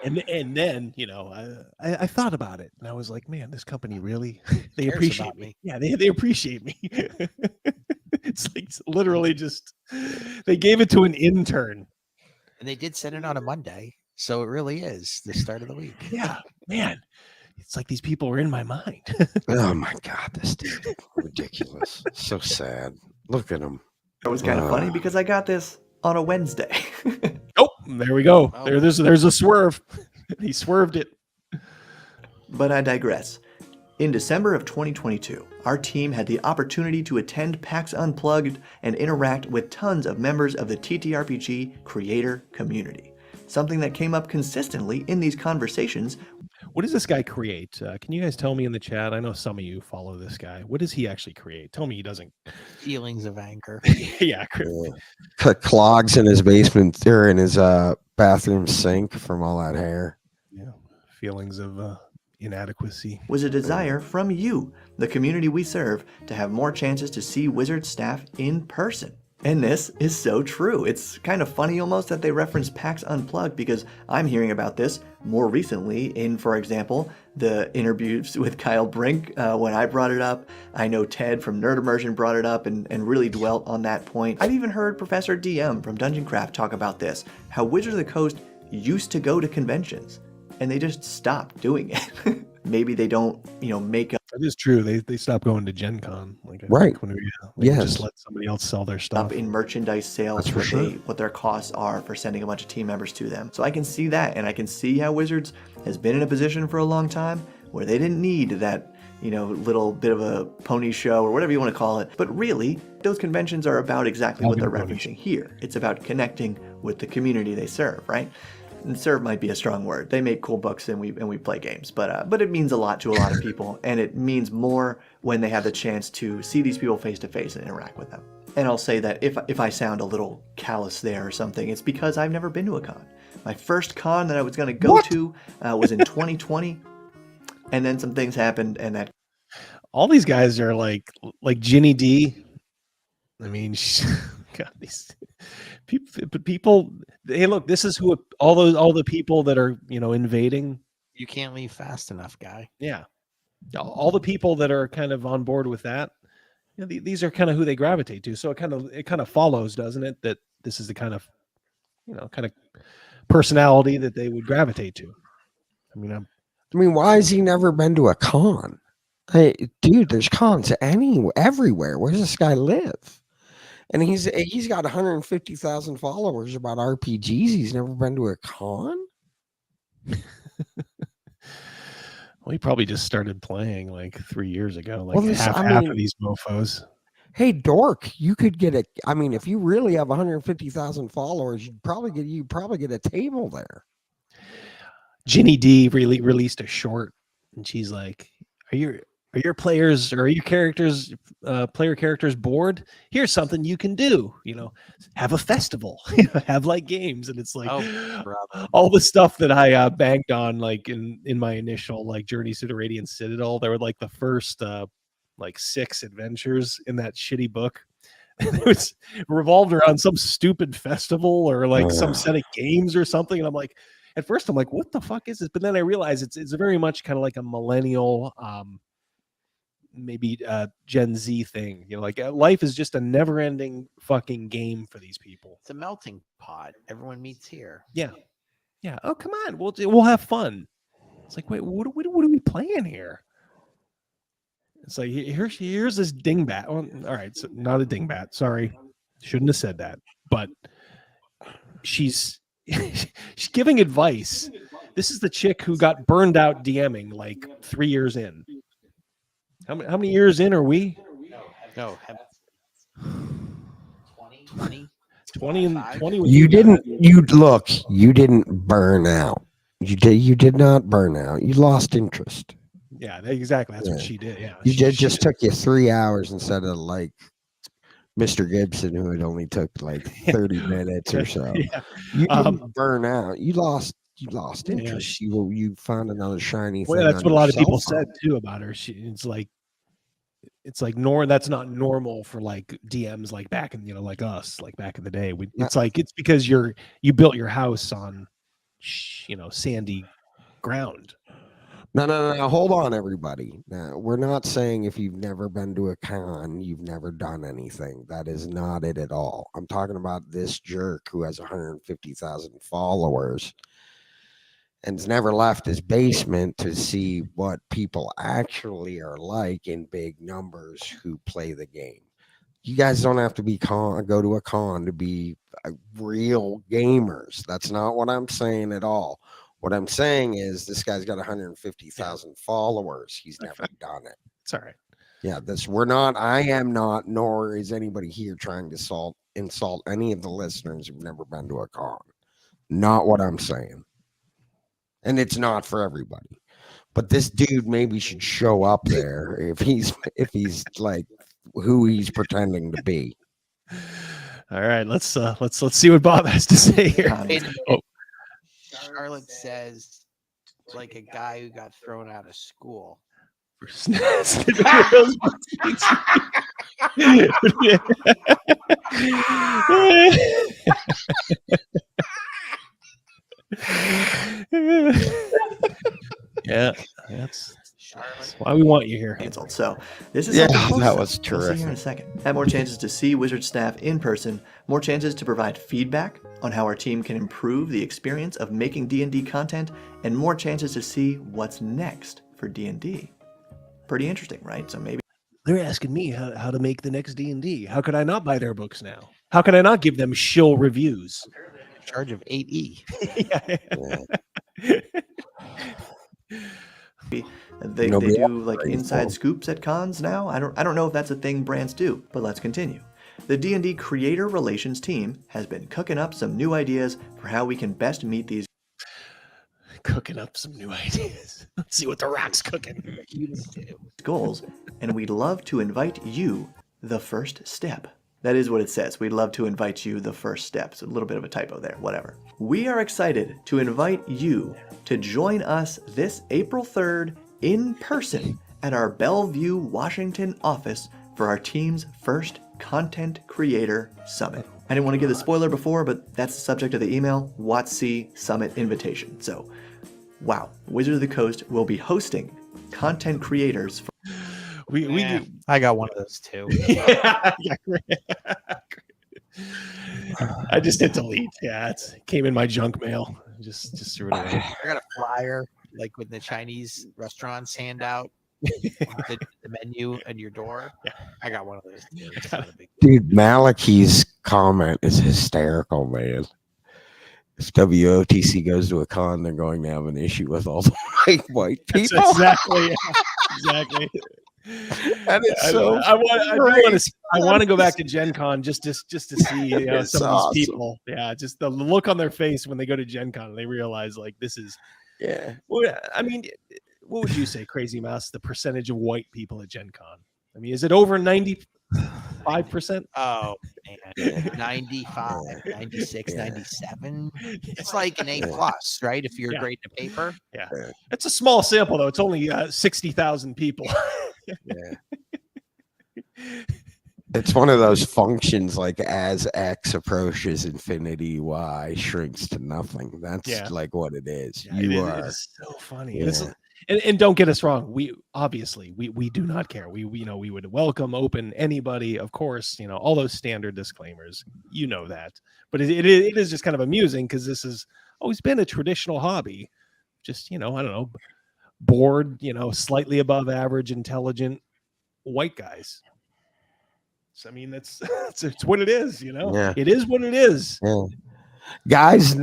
And then, you know, I thought about it and I was like, man, this company really, they Cares appreciate about me. Yeah, they appreciate me. It's like literally just, they gave it to an intern. And they did send it on a Monday. So it really is the start of the week. Yeah, man. It's like these people are in my mind. Oh my God, this dude, ridiculous. So sad. Look at him. It was kind of funny because I got this on a Wednesday. Oh, there we go. Oh. There's a swerve. He swerved it. But I digress. In December of 2022, our team had the opportunity to attend PAX Unplugged and interact with tons of members of the TTRPG creator community. Something that came up consistently in these conversations. What does this guy create? Can you guys tell me in the chat? I know some of you follow this guy. What does he actually create? Tell me he doesn't. Feelings of anger. Yeah. Clogs in his basement or in his bathroom sink from all that hair. Yeah. Feelings of inadequacy. Was a desire from you, the community we serve, to have more chances to see Wizard staff in person. And this is so true. It's kind of funny almost that they reference PAX Unplugged because I'm hearing about this more recently in, for example, the interviews with Kyle Brink when I brought it up. I know Ted from Nerd Immersion brought it up and really dwelt on that point. I've even heard Professor DM from Dungeon Craft talk about this, how Wizards of the Coast used to go to conventions and they just stopped doing it. Maybe they don't, make up. It is true. They stopped going to Gen Con. Like, Right. When Yes. just let somebody else sell their stuff. Up in merchandise sales, That's for what their costs are for sending a bunch of team members to them. So I can see that, and I can see how Wizards has been in a position for a long time where they didn't need that, little bit of a pony show or whatever you want to call it. But really, those conventions are about exactly what they're referencing here. It's about connecting with the community they serve, right? And serve might be a strong word. They make cool books and we play games, but it means a lot to a lot of people, and it means more when they have the chance to see these people face to face and interact with them. And I'll say that if I sound a little callous there or something, it's because I've never been to a con. My first con that I was going to go to was in 2020, and then some things happened, and that. All these guys are like Ginny D. I mean, God, these people. Hey, look, this is who all the people that are invading. You can't leave fast enough, guy. Yeah, all the people that are kind of on board with that. These are kind of who they gravitate to. So it kind of follows, doesn't it, that this is the kind of personality that they would gravitate to. I mean, why has he never been to a con? Hey, dude, there's cons everywhere. Where does this guy live? And he's got 150,000 followers about RPGs. He's never been to a con. Well, he probably just started playing like 3 years ago. Like Well, half of these mofos. Hey, Dork, you could get a. I mean, if you really have 150,000 followers, you'd probably get a table there. Ginny D really released a short, and she's like, "Are your players or are your characters, player characters bored? Here's something you can do. Have a festival, have like games." And it's like all the stuff that I banged on like in my initial like journeys to the Radiant Citadel. There were like the first like 6 adventures in that shitty book. It was revolved around some stupid festival or like some set of games or something. And I'm like, at first I'm like, what the fuck is this? But then I realized it's very much kind of like a millennial, maybe Gen Z thing. Like life is just a never-ending fucking game for these people. It's a melting pot. Everyone meets here. Yeah. Oh, come on, we'll have fun. It's like, wait, what are we playing here? It's like here's this dingbat. Well, all right, so not a dingbat. Sorry, shouldn't have said that. But she's she's giving advice. This is the chick who got burned out DMing like 3 years in. How many years in are we? No. 20. 20 and 20. You didn't burn out. You did not burn out. You lost interest. Yeah, exactly. That's what she did. Yeah, You just took you 3 hours instead of like Mr. Gibson, who had only took like 30 minutes or so. Yeah. You didn't burn out. You lost interest. You found another shiny thing. Well, that's on what a your lot of people cell phone. said too about her. It's like that's not normal for like DMs like back in, like us, like back in the day. It's because you built your house on sandy ground. No. Hold on, everybody. Now, we're not saying if you've never been to a con, you've never done anything. That is not it at all. I'm talking about this jerk who has 150,000 followers and has never left his basement to see what people actually are like in big numbers who play the game. You guys don't have to go to a con to be real gamers. That's not what I'm saying at all. What I'm saying is this guy's got 150,000 followers. He's never done it. It's all right. Yeah, I am not, nor is anybody here trying to insult any of the listeners who've never been to a con. Not what I'm saying. And it's not for everybody. But this dude maybe should show up there if he's like who he's pretending to be. All right, let's see what Bob has to say here. Charlotte says, like a guy who got thrown out of school. Yeah, that's why we want you here. So this is that was We'll see terrific. here in a second. Have more chances to see Wizard staff in person, more chances to provide feedback on how our team can improve the experience of making D&D content, and more chances to see what's next for D&D. Pretty interesting, right? So maybe they're asking me how to make the next D&D. How could I not buy their books now? How could I not give them shill reviews? In charge of 8E. They do like inside scoops at cons now. I don't know if that's a thing brands do, but let's continue. The D&D creator relations team has been cooking up some new ideas for how we can best meet these Let's see what the Rock's cooking. goals, and we'd love to invite you the first step. That is what it says. We'd love to invite you the first step. It's a little bit of a typo there, whatever. We are excited to invite you to join us this April 3rd in person at our Bellevue, Washington office for our team's first Content Creator Summit. I didn't want to give the spoiler before, but that's the subject of the email, WotC Summit Invitation. So, wow, Wizard of the Coast will be hosting content creators for I got one of those too. I just hit delete. Yeah, it came in my junk mail. Just threw it away. I got a flyer like when the Chinese restaurants hand out the menu at your door. Yeah, I got one of those too. It's not a big deal. Dude, Malachi's comment is hysterical, man. If WOTC goes to a con, they're going to have an issue with all the white people. That's exactly. And it's I want to go back to Gen Con just to see some of these people. Yeah, just the look on their face when they go to Gen Con and they realize like this is. Yeah. Well, I mean, what would you say, Crazymouse, the percentage of white people at Gen Con? I mean, is it over 95%? Oh, man. 95, 96, 97. It's like an A+, right? If you're great in a paper. Yeah. It's a small sample, though. It's only 60,000 people. Yeah. It's one of those functions like as X approaches infinity, Y shrinks to nothing. That's like what it is. Yeah, it is so funny. Yeah. And don't get us wrong. We do not care. We would welcome, open anybody, of course, all those standard disclaimers, that. But it is just kind of amusing because this has always been a traditional hobby. Just, I don't know, bored, slightly above average, intelligent white guys. So, I mean, it's what it is, Yeah. It is what it is. Yeah. guys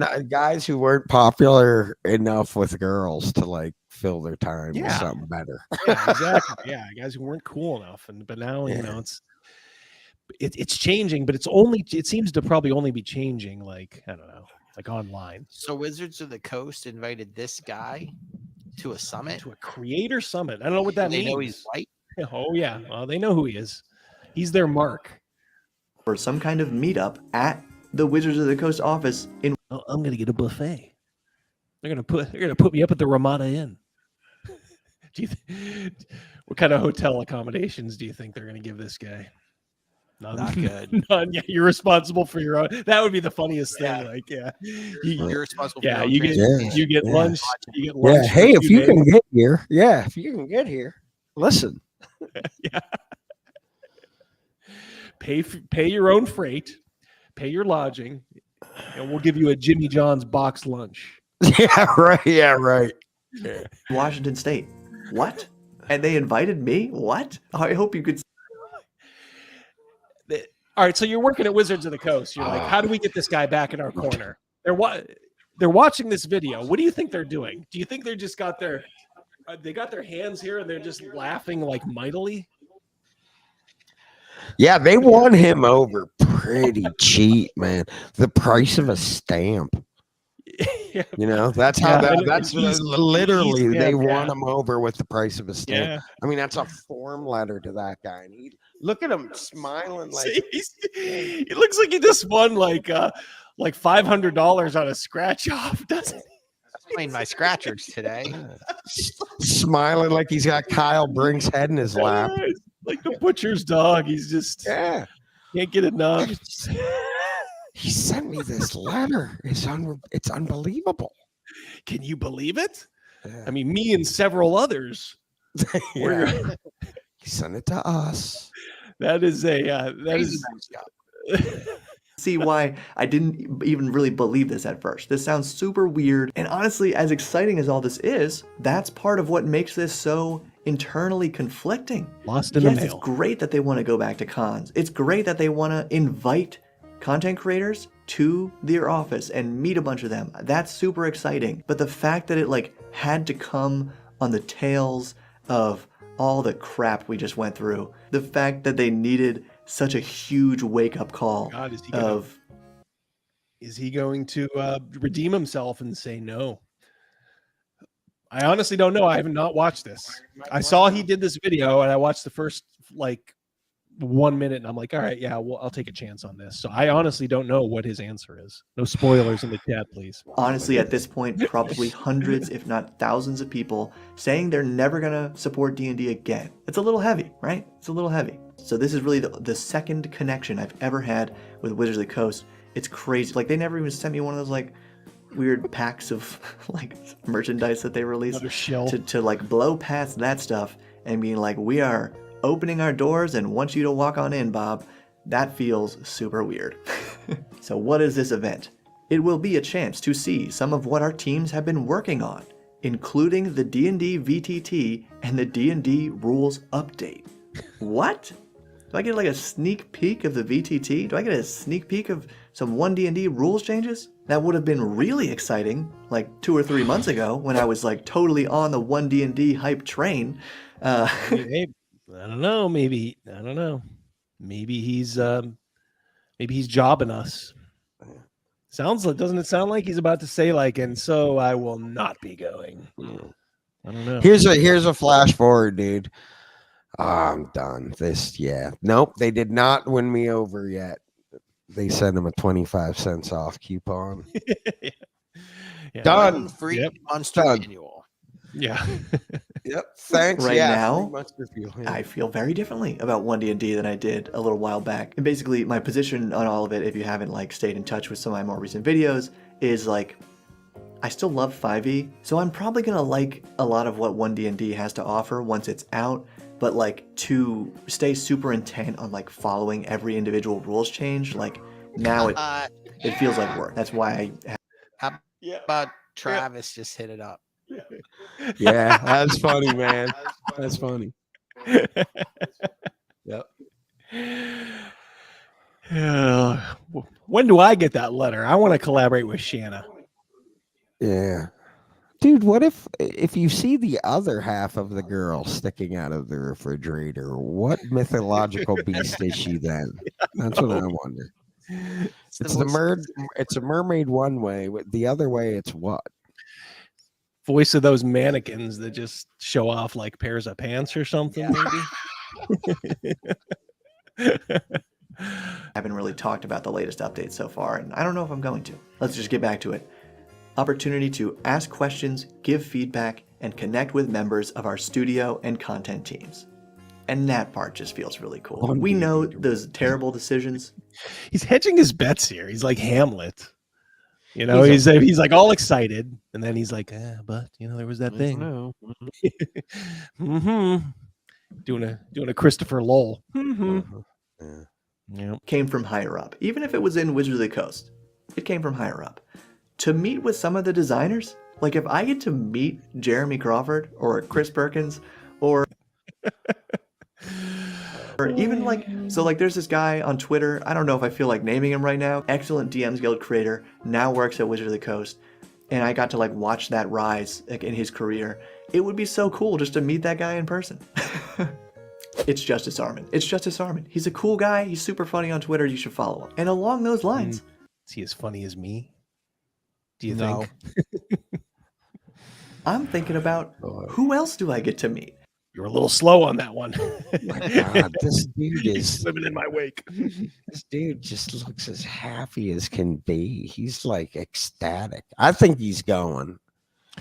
who weren't popular enough with girls to like fill their time with something better. Yeah, exactly. Yeah, guys who weren't cool enough, but now you know it's changing, but it seems to probably only be changing like I don't know, like online. So Wizards of the Coast invited this guy to a summit, to a creator summit. I don't know what that means. They know he's white. Oh yeah, well they know who he is. He's their mark. For some kind of meetup at the Wizards of the Coast office in. Oh, I'm gonna get a buffet. They're gonna put me up at the Ramada Inn. What kind of hotel accommodations do you think they're gonna give this guy? None. Not good. None. Yeah, you're responsible for your own. That would be the funniest thing. Like, You're responsible. Yeah, for you get lunch. You get lunch. Yeah. Hey, if you can get here, if you can get here, listen. Yeah. Pay your own freight, pay your lodging, and we'll give you a Jimmy John's box lunch. Yeah, right. Yeah, right. Yeah. Washington State. What? And they invited me? What? I hope you could. All right, so you're working at Wizards of the Coast. You're like, how do we get this guy back in our corner? They're watching this video. What do you think they're doing? Do you think they're just got their hands here and they're just laughing like mightily? Yeah, they won him over pretty cheap, man. The price of a stamp. Yeah. You know, that's how that's literally they won won him over with the price of a stamp. Yeah. I mean, that's a form letter to that guy. And look at him smiling like he looks like he just won like $500 on a scratch off, doesn't he? Playing my scratchers today. Smiling like he's got Kyle Brink's head in his lap. Like the butcher's dog. He's just can't get enough. He sent me this letter. It's unbelievable. Can you believe it? Yeah. I mean, me and several others. He sent it to us. That is See why I didn't even really believe this at first. This sounds super weird. And honestly, as exciting as all this is, that's part of what makes this so internally conflicting. Lost in the mail. It's great that they want to go back to cons. It's great that they want to invite content creators to their office and meet a bunch of them. That's super exciting. But the fact that it had to come on the tails of all the crap we just went through, the fact that they needed such a huge wake-up call. God, is he going to redeem himself and say no? I honestly don't know. I have not watched this. I saw he did this video and I watched the first 1 minute and I'm like, all right, yeah, well, I'll take a chance on this. So I honestly don't know what his answer is. No spoilers in the chat, please. Honestly, at this point, probably hundreds, if not thousands of people saying they're never going to support D&D again. It's a little heavy, right? It's a little heavy. So this is really the second connection I've ever had with Wizards of the Coast. It's crazy. Like, they never even sent me one of those weird packs of merchandise that they released to blow past that stuff and being like, we are opening our doors and want you to walk on in, Bob. That feels super weird. So what is this event? It will be a chance to see some of what our teams have been working on, including the D&D VTT and the D&D rules update. What? Do I get a sneak peek of the VTT? Do I get a sneak peek of some 1D&D rules changes? That would have been really exciting 2 or 3 months ago when I was totally on the 1D&D hype train. I don't know. Maybe I don't know. Maybe he's jobbing us. Doesn't it sound like he's about to say and so I will not be going. I don't know. Here's a flash forward, dude. I'm done. Nope, they did not win me over yet. They sent him a 25 cents off coupon. Yeah. Done. Free Monster Manual. Yeah. Yep. Thanks. Right now, I feel very differently about 1D&D than I did a little while back. And basically, my position on all of it, if you haven't stayed in touch with some of my more recent videos, is I still love 5e, so I'm probably gonna like a lot of what 1D&D has to offer once it's out. But to stay super intent on following every individual rules change, now it feels like work. That's why How about Travis just hit it up? Yeah, that's funny, man. That's funny. Yep. Yeah. When do I get that letter? I want to collaborate with Shanna. Yeah. Dude, what if you see the other half of the girl sticking out of the refrigerator, what mythological beast is she then? That's what I wonder. It's a mermaid one way. The other way, it's what? Voice of those mannequins that just show off like pairs of pants or something, maybe. I haven't really talked about the latest updates so far, and I don't know if I'm going to. Let's just get back to it. Opportunity to ask questions, give feedback, and connect with members of our studio and content teams. And that part just feels really cool. We know those terrible decisions. He's hedging his bets here. He's like Hamlet. You know, he's like all excited, and then he's like, but you know, there was that thing. Doing a Christopher Lowell. Came from higher up. Even if it was in Wizards of the Coast, it came from higher up. To meet with some of the designers, like if I get to meet Jeremy Crawford or Chris Perkins or even like, so like there's this guy on Twitter, I don't know if I feel like naming him right now, excellent DMs Guild creator, now works at Wizards of the Coast, and I got to like watch that rise like in his career. It would be so cool just to meet that guy in person. It's Justice Armin. It's Justice Armin. He's a cool guy. He's super funny on Twitter. You should follow him. And along those lines. Is he as funny as me? Do you think? I'm thinking about who else do I get to meet? You're a little slow on that one. My God, this dude is swimming in my wake. This dude just looks as happy as can be. He's like ecstatic. I think he's going.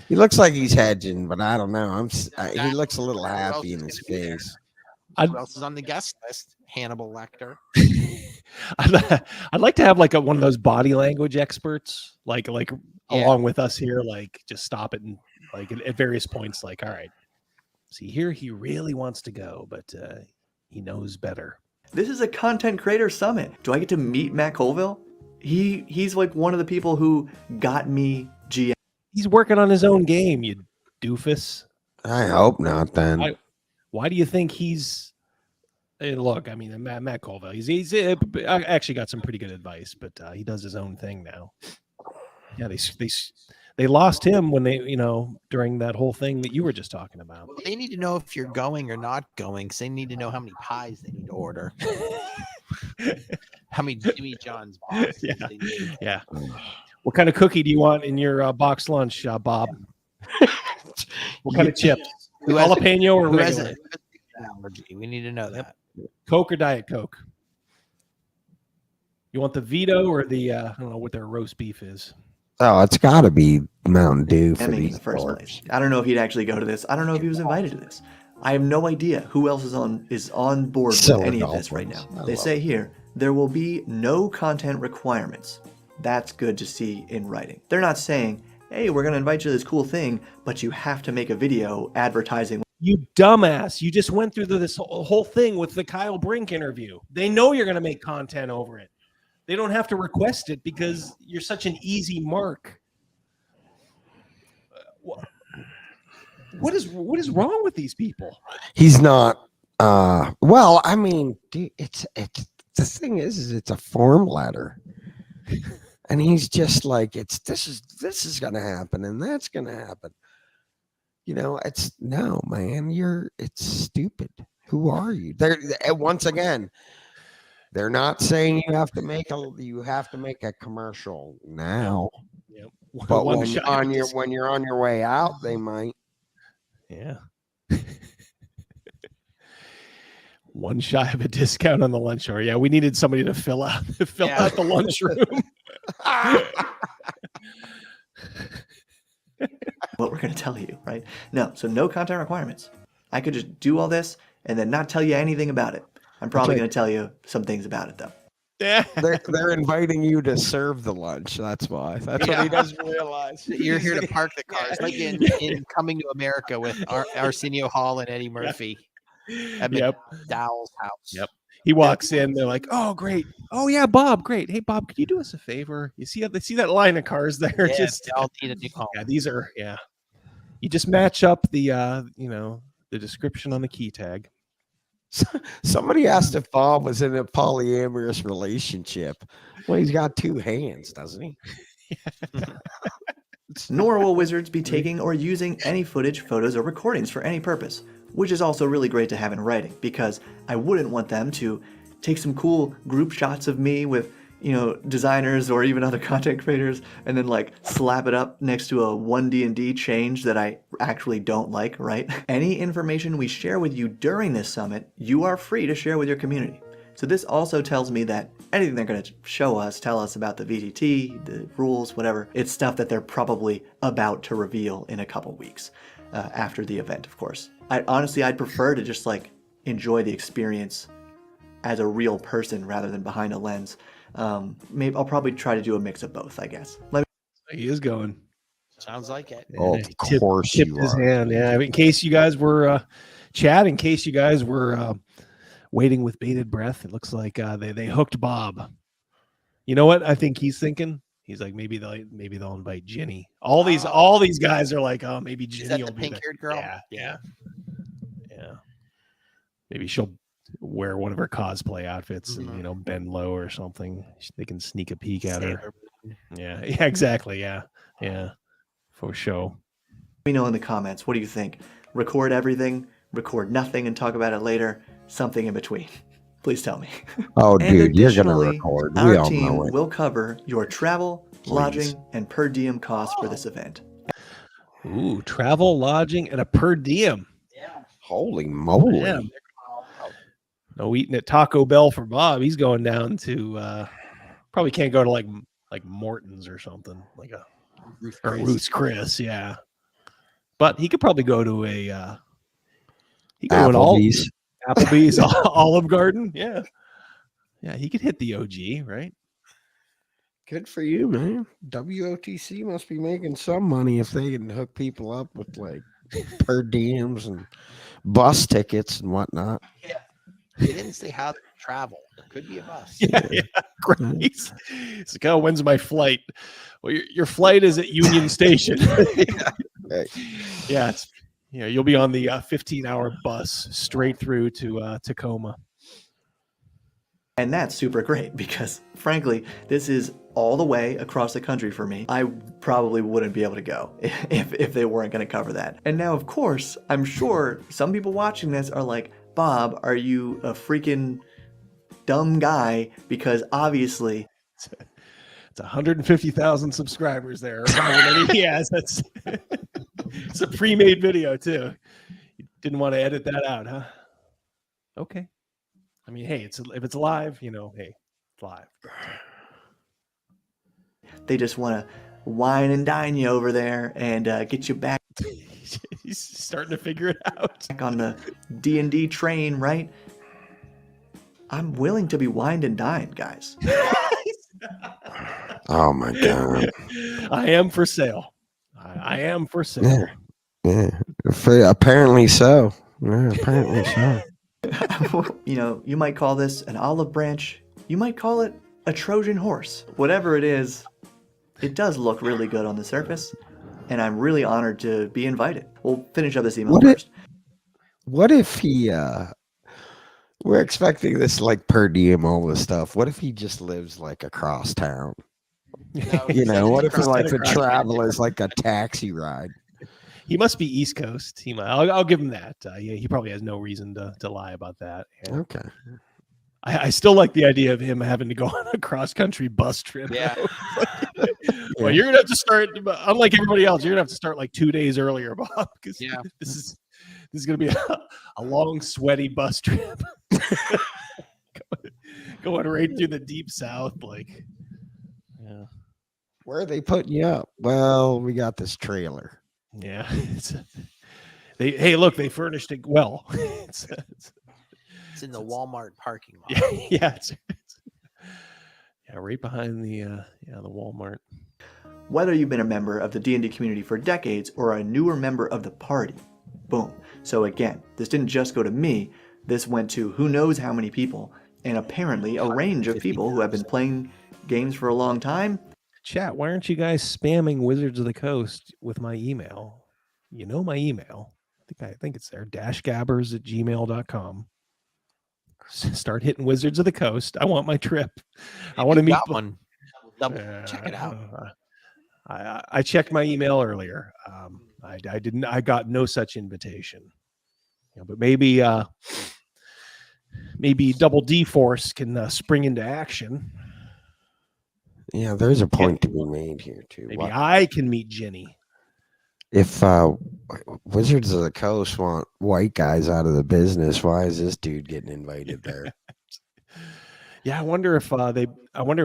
He looks like he's hedging, but I don't know. He looks a little happy in his face. Who else is on the guest list? Hannibal Lecter. I'd like to have like one of those body language experts, like along with us here, like just stop it and like at various points, like, all right, see here, he really wants to go, but he knows better. This is a content creator summit. Do I get to meet Matt Colville? He's like one of the people who got me GM. He's working on his own game, you doofus. I hope not. Then why do you think he's? Look, I mean, Matt Colville, he's actually got some pretty good advice, but he does his own thing now. Yeah, they lost him when they, during that whole thing that you were just talking about. They need to know if you're going or not going, because they need to know how many pies they need to order. How many Jimmy John's boxes they need. Yeah. What kind of cookie do you want in your box lunch, Bob? What kind of chips? Jalapeno or regular? Allergy. We need to know that. Coke or Diet Coke? You want the Vito or the I don't know what their roast beef is. Oh, it's got to be Mountain Dew for Emmy these in the first place. I don't know if he'd actually go to this. I don't know if he was invited to this. I have no idea who else is on board with any of this right now. They say here there will be no content requirements. That's good to see in writing. They're not saying, hey, we're going to invite you to this cool thing, but you have to make a video advertising. You dumbass. You just went through this whole thing with the Kyle Brink interview. They know you're going to make content over it. They don't have to request it because you're such an easy mark. What is wrong with these people? He's not. Well, I mean, dude, it's the thing is it's a form letter, and he's just like, this is going to happen and that's going to happen. It's no, man. It's stupid. Who are you? Once again, they're not saying you have to make a commercial now. Yep. But when you're on your way out, they might. Yeah. One shy of a discount on the lunch hour. Yeah, we needed somebody to fill out the lunchroom. What we're going to tell you, right? No, so no content requirements. I could just do all this and then not tell you anything about it. I'm probably going to tell you some things about it, though. Yeah, they're inviting you to serve the lunch. That's why. That's what he doesn't realize. You're here to park the cars, like in Coming to America with Arsenio Hall and Eddie Murphy at McDowell's house. Yep. He walks in. They're like, "Oh, great! Oh, yeah, Bob, great! Hey, Bob, could you do us a favor? You see that line of cars there? Yeah, just I'll need a new home. Yeah, these are You just match up the the description on the key tag. Somebody asked if Bob was in a polyamorous relationship. Well, he's got two hands, doesn't he? Nor will wizards be taking or using any footage, photos, or recordings for any purpose, which is also really great to have in writing, because I wouldn't want them to take some cool group shots of me with, you know, designers or even other content creators, and then like slap it up next to a 1D&D change that I actually don't like, right? Any information we share with you during this summit, you are free to share with your community. So this also tells me that anything they're going to show us, tell us about the VTT, the rules, whatever, it's stuff that they're probably about to reveal in a couple weeks after the event, of course. I'd prefer to just like enjoy the experience as a real person rather than behind a lens. Maybe I'll probably try to do a mix of both, I guess. He is going. Sounds like it. Oh, Yeah, of course tipped you his are. hand. Yeah, in case you guys were Chad, in case you guys were waiting with bated breath, it looks like they hooked Bob. You know what I think he's thinking? He's like, maybe they'll invite Ginny. All these guys are like, oh, maybe Ginny Is that will the be there. pink-haired girl? Yeah. Maybe she'll wear one of her cosplay outfits and, you know, bend low or something. They can sneak a peek at her. Yeah, exactly. Yeah, for sure. Let me know in the comments. What do you think? Record everything, record nothing, and talk about it later. Something in between. Please tell me. Oh, And dude, you're gonna additionally, record. We our all team know it. will cover your travel, lodging, and per diem costs for this event. Ooh, travel, lodging, and a per diem. Holy moly! Yeah. No eating at Taco Bell for Bob. He's going down to probably can't go to like Morton's or something like a Ruth's Chris. Yeah, but he could probably go to a Applebee's Olive Garden. Yeah, he could hit the OG, right? Good for you, man. WOTC must be making some money if they can hook people up with like per diems and bus tickets and whatnot. Yeah. They didn't say how to travel. It could be a bus. Yeah. Great. It's like, oh, when's my flight? Well, your flight is at Union Station. Yeah, you'll be on the 15-hour bus straight through to Tacoma. And that's super great because, frankly, this is all the way across the country for me. I probably wouldn't be able to go if they weren't going to cover that. And now, of course, I'm sure some people watching this are like, Bob, are you a freaking dumb guy? Because obviously... It's 150,000 subscribers there. However many he has. It's a pre-made video, too. You didn't want to edit that out, huh? Okay. I mean, hey, if it's live, you know, hey, it's live. They just want to wine and dine you over there and get you back. He's starting to figure it out. Back on the D&D train, right? I'm willing to be wined and dined, guys. Oh my god! I am for sale. I am for sale. Yeah. Apparently so. Yeah, apparently so. You know, you might call this an olive branch. You might call it a Trojan horse. Whatever it is, it does look really good on the surface, and I'm really honored to be invited. We'll finish up this email first. What if he? We're expecting this like per diem, all this stuff. What if he just lives like across town? You know, what if like the travel is like a taxi ride? He must be East Coast. I'll give him that. He probably has no reason to lie about that. Yeah. Okay. I still like the idea of him having to go on a cross-country bus trip. Yeah. Well, you're gonna have to start. Unlike everybody else, you're gonna have to start like 2 days earlier, Bob. Because this is gonna be a long, sweaty bus trip. going right through the deep south, like. Yeah. Where are they putting you up? Well, we got this trailer. Yeah. Hey, look, they furnished it well. It's in the Walmart parking lot. Yeah, right behind the Walmart. Whether you've been a member of the D&D community for decades or a newer member of the party, boom. So again, this didn't just go to me. This went to who knows how many people, and apparently a range of people who have been playing games for a long time. Chat, why aren't you guys spamming Wizards of the Coast with my email? You know my email. I think it's there, dashgabbers@gmail.com. Start hitting Wizards of the Coast. I want my trip. I want to meet one. Double check it out. I checked my email earlier. I didn't. I got no such invitation. But maybe Double D Force can spring into action. Yeah, there's a point to be made here too. Maybe I can meet Jenny. If Wizards of the Coast want white guys out of the business, why is this dude getting invited there? Yeah, I wonder if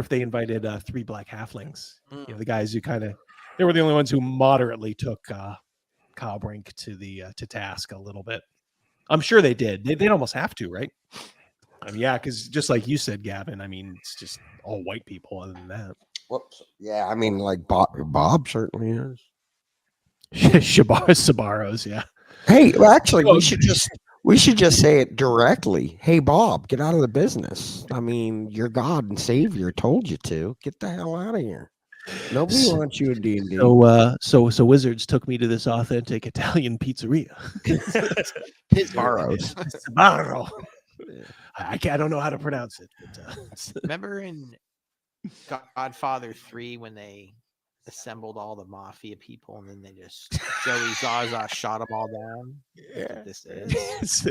they invited 3 black halflings. The guys who they were the only ones who moderately took Kyle Brink to task a little bit. I'm sure they did. They'd almost have to, right? I mean, yeah, because just like you said, Gavin, I mean, it's just all white people other than that. Whoops. Yeah, I mean, like Bob certainly is. Sabaros, yeah. Hey, well, actually, we should just say it directly. Hey, Bob, get out of the business. I mean, your God and Savior told you to. Get the hell out of here. Nobody wants you in D&D. So Wizards took me to this authentic Italian pizzeria. Sabaro. I don't know how to pronounce it. But, Remember in Godfather 3 when they assembled all the mafia people and then they just Joey Zaza shot them all down? Yeah. This is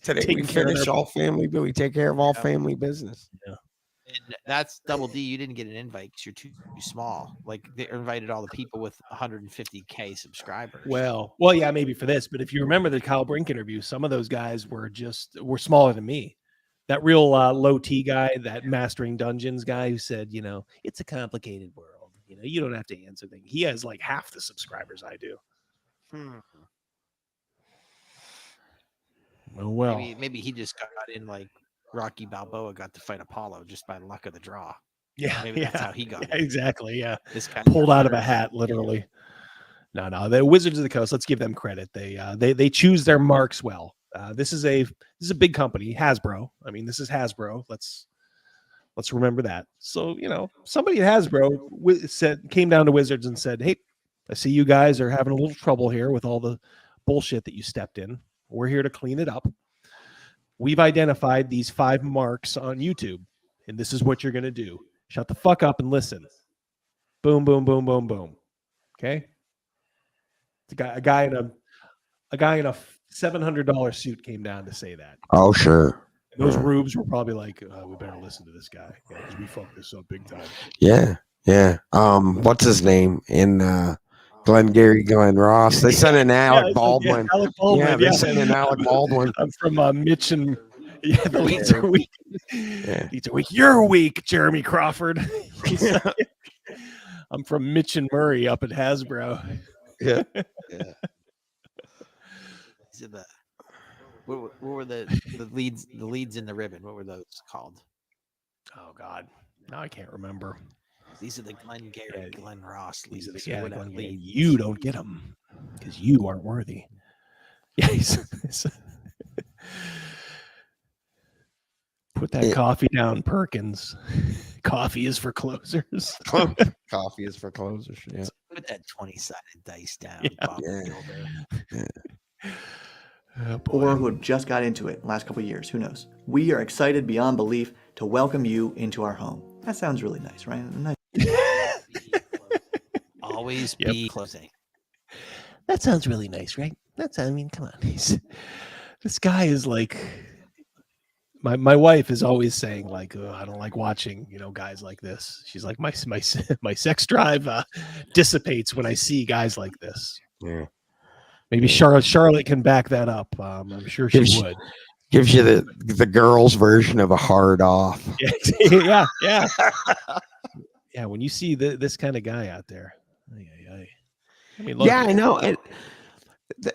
Today we finish all family, but we take care of all family business. Yeah. And that's Double D. You didn't get an invite because you're too small. Like they invited all the people with 150K subscribers. Well, yeah, maybe for this, but if you remember the Kyle Brink interview, some of those guys were smaller than me. That real low T guy, that Mastering Dungeons guy who said, it's a complicated world. You don't have to answer things. He has like half the subscribers I do. Well, maybe he just got in like Rocky Balboa got to fight Apollo just by luck of the draw. Yeah, maybe that's how he got it. Exactly. Yeah, this guy pulled out of a hat, literally. Yeah. No, the Wizards of the Coast. Let's give them credit. They choose their marks well. This is a big company, Hasbro. I mean, this is Hasbro. Let's remember that. So somebody at Hasbro came down to Wizards and said, "Hey, I see you guys are having a little trouble here with all the bullshit that you stepped in. We're here to clean it up. We've identified these 5 marks on YouTube, and this is what you're going to do. Shut the fuck up and listen. Boom, boom, boom, boom, boom. Okay? A guy in a $700 suit came down to say that. Oh, sure. And those rubes were probably like, we better listen to this guy because we fucked this up big time. Yeah. What's his name in Glenn Ross? They sent an Alec Baldwin. Alec Baldwin. Yeah, they sent an Alec Baldwin. I'm from Mitch and the leads are weak. Leads are weak. You're weak, Jeremy Crawford. I'm from Mitch and Murray up at Hasbro. Yeah. What were the leads? The leads in the ribbon. What were those called? Oh God, now I can't remember. These are the Glenn Ross leads. These are the leads. You don't get them because you aren't worthy. Yes. Put that coffee down, Perkins. Coffee is for closers. Coffee is for closers. Yeah. Put that 20-sided dice down. Or who just got into it last couple of years. Who knows? We are excited beyond belief to welcome you into our home. That sounds really nice, right? Nice. Always be closing. That sounds really nice, right? Come on. This guy is like, my wife is always saying like, I don't like watching, guys like this. She's like, my sex drive dissipates when I see guys like this. Yeah. Maybe Charlotte can back that up. I'm sure she would. Gives you the girls' version of a hard off. Yeah. Yeah, when you see this kind of guy out there. I mean, yeah, I know. And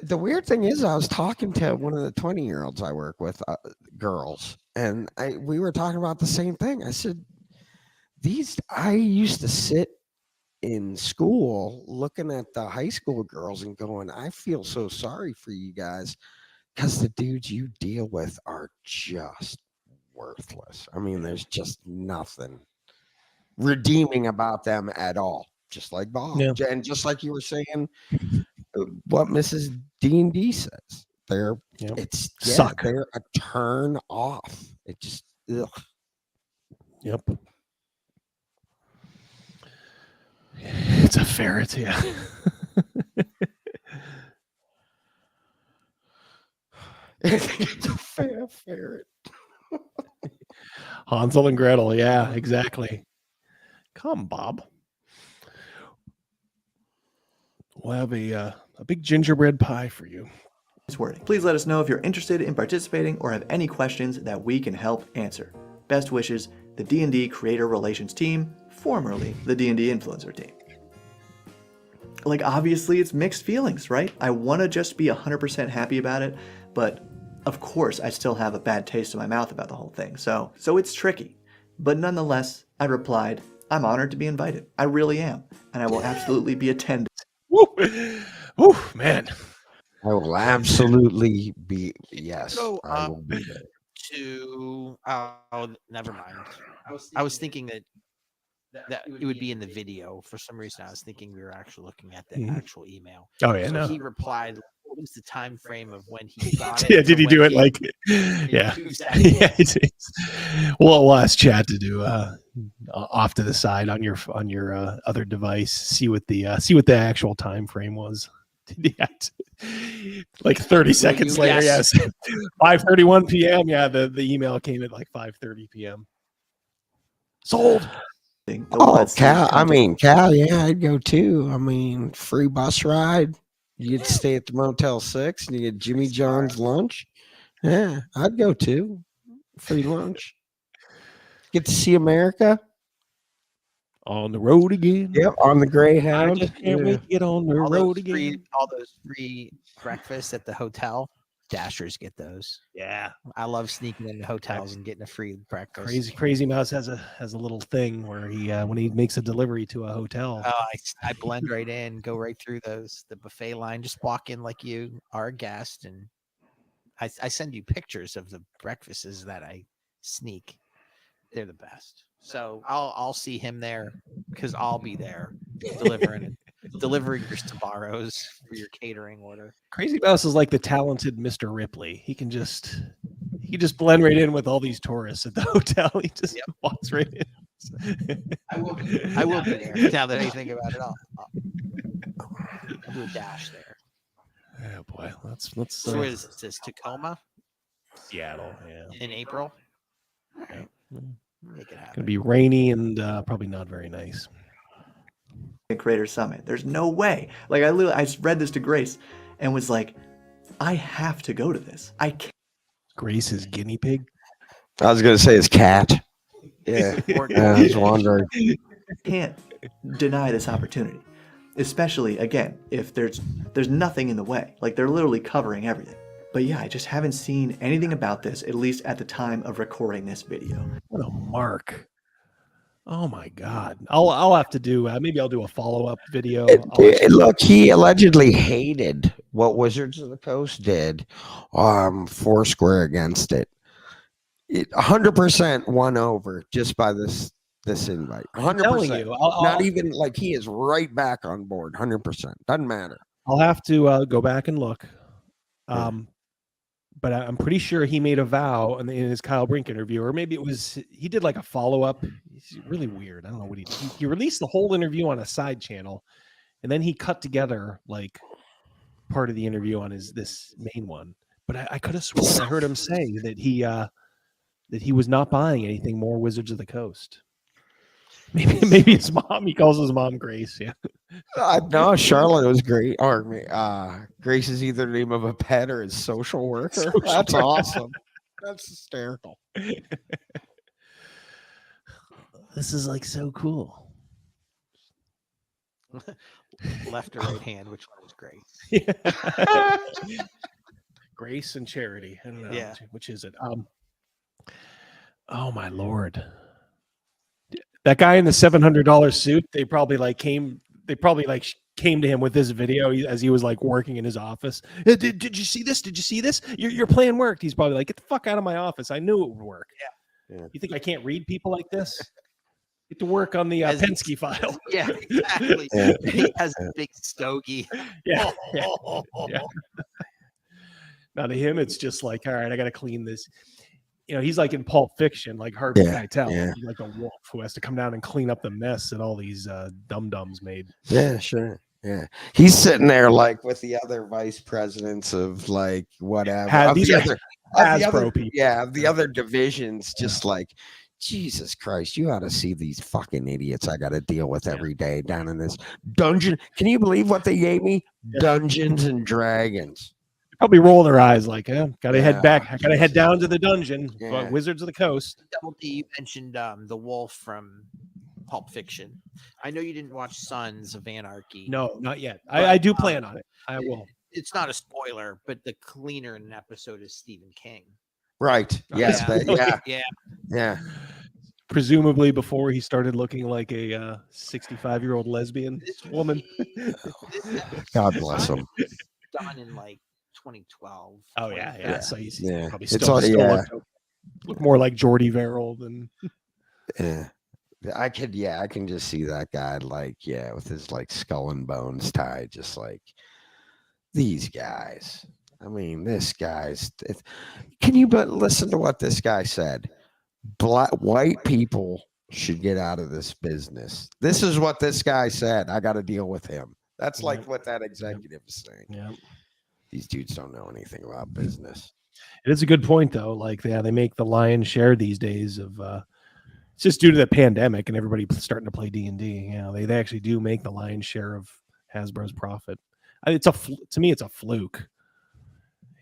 the weird thing is, I was talking to one of the 20-year-olds I work with, girls, and we were talking about the same thing. I said, I used to sit in school looking at the high school girls and going, I feel so sorry for you guys because the dudes you deal with are just worthless. I mean, there's just nothing redeeming about them at all. Just like Bob. Yeah. And just like you were saying, what Mrs. D&D says. They're Yep. yeah, Suck. they're a turn off. It just ugh. Yep. It's a ferret, yeah. It's a ferret. Hansel and Gretel, yeah, exactly. Come, Bob. We'll have a big gingerbread pie for you. Please let us know if you're interested in participating or have any questions that we can help answer. Best wishes, the D&D Creator Relations Team, formerly the D&D Influencer Team. Like, obviously it's mixed feelings, right? I want to just be 100% happy about it, but of course I still have a bad taste in my mouth about the whole thing. So it's tricky. But nonetheless, I replied, I'm honored to be invited. I really am. And I will absolutely be attending. Woo! Woo, man. I will absolutely be, yes. So, I will be there. never mind. I was thinking that it would be in the video. For some reason, I was thinking we were actually looking at the actual email. Oh, yeah, So no. he replied, what was the time frame of when he got it? Yeah, did to he when do it like, yeah. 2 seconds? Yeah, we'll ask Chad to do off to the side on your other device, see what the actual time frame was. Like 30 seconds later, yes. 5:31 p.m. Yeah, the email came at like 5:30 p.m. Sold. Oh, Cal, yeah, I'd go too. I mean, free bus ride. You get to stay at the Motel 6 and you get Jimmy John's lunch. Yeah, I'd go too. Free lunch. Get to see America. On the road again. Yep, on the Greyhound. I just can't wait to get on the road again. All those free breakfasts at the hotel. Dashers get those. Yeah, I love sneaking into hotels and getting a free breakfast. Crazymouse has a little thing where he when he makes a delivery to a hotel. Oh, I blend right in, go right through the buffet line. Just walk in like you are a guest, and I send you pictures of the breakfasts that I sneak. They're the best. So I'll see him there because I'll be there delivering your tomorrows for your catering order. Crazymouse is like the talented Mr. Ripley. He can just blend right in with all these tourists at the hotel. He just walks right in. I will be there. Now that I think about it, I'll do a dash there. Oh boy, let's. So what is this? Tacoma, Seattle, yeah. In April. Yeah. Make it happen. Gonna be rainy and probably not very nice. Creator Summit. There's no way. Like I just read this to Grace and was like, I have to go to this. I can't. Grace's guinea pig. I was gonna say his cat. Yeah, I was wondering. Can't deny this opportunity, especially again if there's nothing in the way. Like they're literally covering everything. But yeah, I just haven't seen anything about this, at least at the time of recording this video. What a mark. Oh my God. I'll have to do, maybe I'll do a follow-up video. Look, he allegedly hated what Wizards of the Coast did, Foursquare against it. 100% won over just by this invite. 100%. Not even like he is right back on board. 100%. Doesn't matter. I'll have to go back and look. But I'm pretty sure he made a vow in his Kyle Brink interview, or maybe it was he did like a follow-up. He's really weird. I don't know what he released the whole interview on a side channel, and then he cut together like part of the interview on this main one. But I could have sworn I heard him say that he was not buying anything more Wizards of the Coast. Maybe his mom. He calls his mom Grace. Yeah. No, Charlotte was great. Or Grace is either the name of a pet or his social worker. That's awesome. That's hysterical. This is like so cool. Left or right hand, which one was Grace? Yeah. Grace and Charity. I don't know. Yeah. Which is it? Oh my Lord. That guy in the $700 suit, they probably came to him with this video as he was like working in his office. Did you see this? Did you see this? Your plan worked. He's probably like, get the fuck out of my office. I knew it would work. Yeah. You think I can't read people like this? Get to work on the Penske file. Yeah, exactly. Yeah. He has a big stogie. Yeah. Yeah. Now to him, it's just like, all right, I got to clean this. He's like in Pulp Fiction, like Harvey Keitel. Yeah. He's like a wolf who has to come down and clean up the mess that all these dum-dums made. Yeah, sure. Yeah. He's sitting there like with the other vice presidents of like whatever. These are Hasbro people. Yeah, of the other divisions, just like, Jesus Christ, you ought to see these fucking idiots I got to deal with every day down in this dungeon. Can you believe what they gave me? Dungeons and Dragons. Probably roll their eyes like, gotta head back. I gotta head down to the dungeon. Wizards of the Coast. Double D, you mentioned the wolf from Pulp Fiction. I know you didn't watch Sons of Anarchy. No, not yet. I do plan on it. I will. It's not a spoiler, but the cleaner in an episode is Stephen King. Right. Yes. Yeah. Presumably before he started looking like a 65-year-old lesbian woman. God bless him. Done in like 2012. Oh yeah. So he's probably It's still, all, look more like Jordy Verrill than. Yeah. I can just see that guy like, with his like skull and bones tied, just like these guys. I mean, this guy's. Can you but listen to what this guy said? White people should get out of this business. This is what this guy said. I got to deal with him. That's like what that executive is saying. Yeah. These dudes don't know anything about business. It is a good point though. Like they make the lion's share these days of. It's just due to the pandemic and everybody starting to play D&D. They actually do make the lion's share of Hasbro's profit. To me, it's a fluke.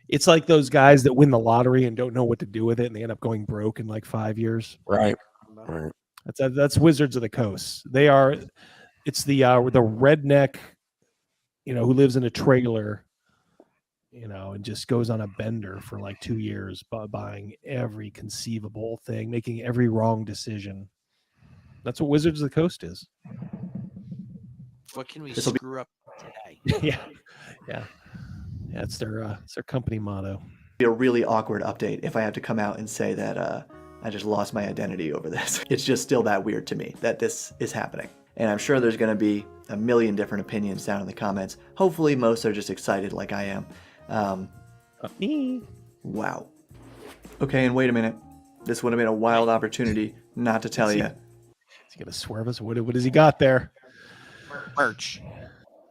It's like those guys that win the lottery and don't know what to do with it, and they end up going broke in like 5 years. Right. That's Wizards of the Coast. They are. It's the redneck, who lives in a trailer, and just goes on a bender for like 2 years, buying every conceivable thing, making every wrong decision. That's what Wizards of the Coast is. What can we screw up today? Yeah. It's their company motto. Be a really awkward update if I have to come out and say that I just lost my identity over this. It's just still that weird to me that this is happening. And I'm sure there's going to be a million different opinions down in the comments. Hopefully most are just excited like I am. Me. Wow. Okay, and wait a minute. This would have been a wild opportunity not to tell you. He's going to swerve us. What has he got there? Merch.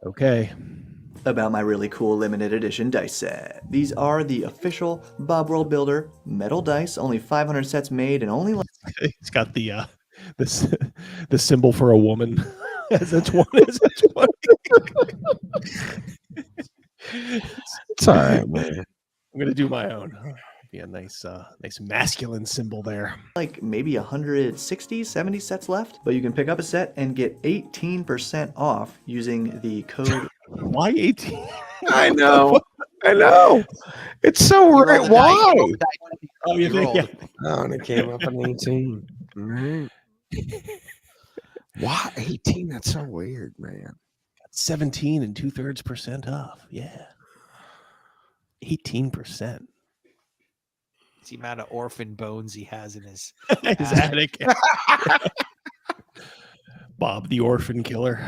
Okay. About my really cool limited edition dice set. These are the official Bob World Builder metal dice. Only 500 sets made and only. He's got the symbol for a woman as a 20. It's all right, man. I'm gonna do my own. Be a nice masculine symbol there. Like maybe 160, 70 sets left, but you can pick up a set and get 18% off using the code. Why 18? I know. It's so right. Why? Oh, you think? Yeah. Oh, and it came up an 18. Right. Why 18? That's so weird, man. 17 and 2/3% off. Yeah. 18%. It's the amount of orphan bones he has in his attic. Bob the Orphan Killer.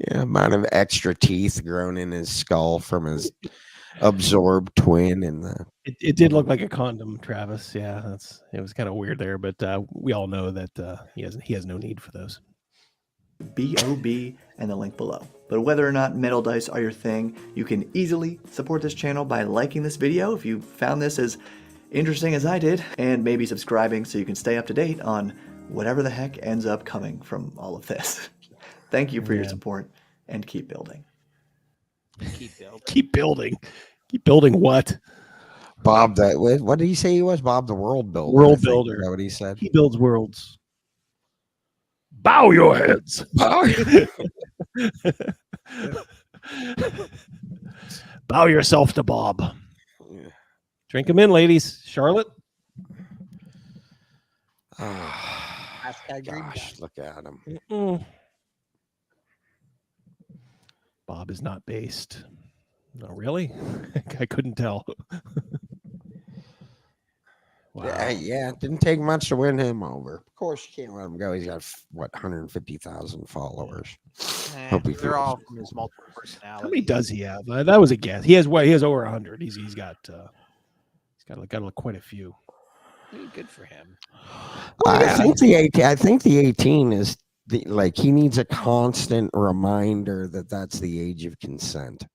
Amount of extra teeth grown in his skull from his absorbed twin, and it did look like a condom, Travis. Yeah, it was kind of weird there, but we all know that he has no need for those. BOB and the link below. But whether or not metal dice are your thing, you can easily support this channel by liking this video if you found this as interesting as I did, and maybe subscribing so you can stay up to date on whatever the heck ends up coming from all of this. Thank you for your support, and keep building. Keep building. Keep building what? Bob, what did he say he was? Bob the World Builder. World Builder. Is that what he said? He builds worlds. Bow your heads. Bow yourself to Bob. Drink him in, ladies. Charlotte. Gosh, look at him. Bob is not based. No, really? I couldn't tell. Wow. Yeah, it didn't take much to win him over. Of course, you can't let him go. He's got 150,000 followers. Hope he They're all feels- from his multiple personalities. How many does he have? That was a guess. He has over 100. He's got quite a few. Good for him. I think the 18 is he needs a constant reminder that that's the age of consent.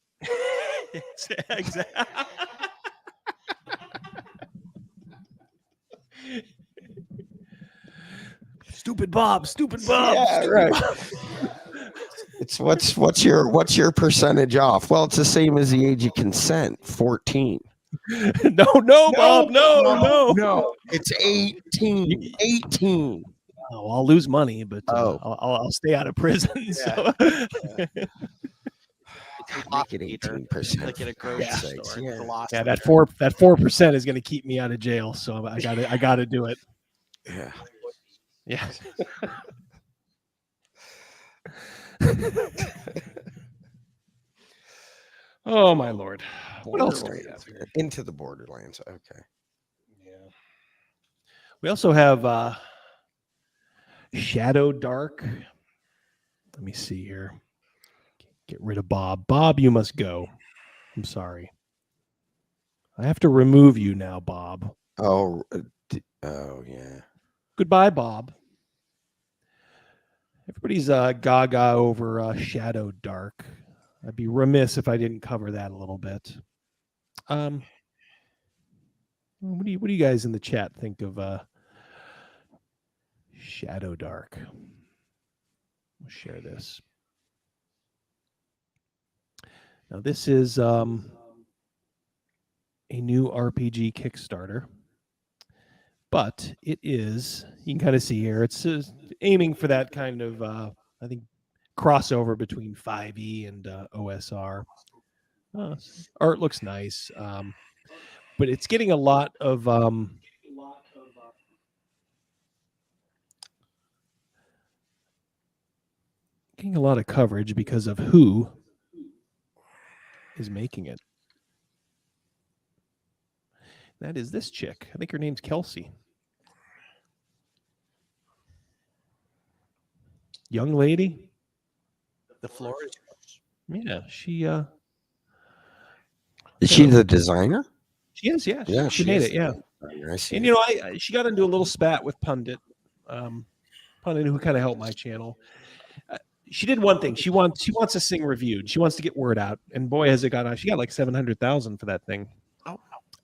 Exactly. Stupid Bob. Yeah, stupid right. Bob. It's what's your percentage off? Well, it's the same as the age of consent, 14. No, Bob, no. It's 18. 18. Oh, I'll lose money, but I'll stay out of prison. So. Make it 18%. Like at a grocery store. Yeah, that 4% is going to keep me out of jail. So I got to do it. Yeah. Yeah. Oh my Lord! What else do we have here? Into the Borderlands. Okay. Yeah. We also have Shadow Dark. Let me see here. Get rid of Bob. Bob, you must go. I'm sorry. I have to remove you now, Bob. Oh yeah. Goodbye, Bob. Everybody's gaga over Shadow Dark. I'd be remiss if I didn't cover that a little bit. What do you guys in the chat think of Shadow Dark? We'll share this. Now this is a new RPG Kickstarter, but it is, you can kind of see here, it's aiming for that kind of I think crossover between 5e and OSR. Art looks nice, but it's getting a lot of coverage because of who is making it. That is this chick. I think her name's Kelsey. Young lady. The floor is yours. Yeah, she is she the designer? She is, yeah. Yeah, she made it, yeah. I see. And she got into a little spat with Pundit, who kind of helped my channel. She did one thing. She wants to sing reviewed. She wants to get word out, and boy, has it got out. She got like 700,000 for that thing.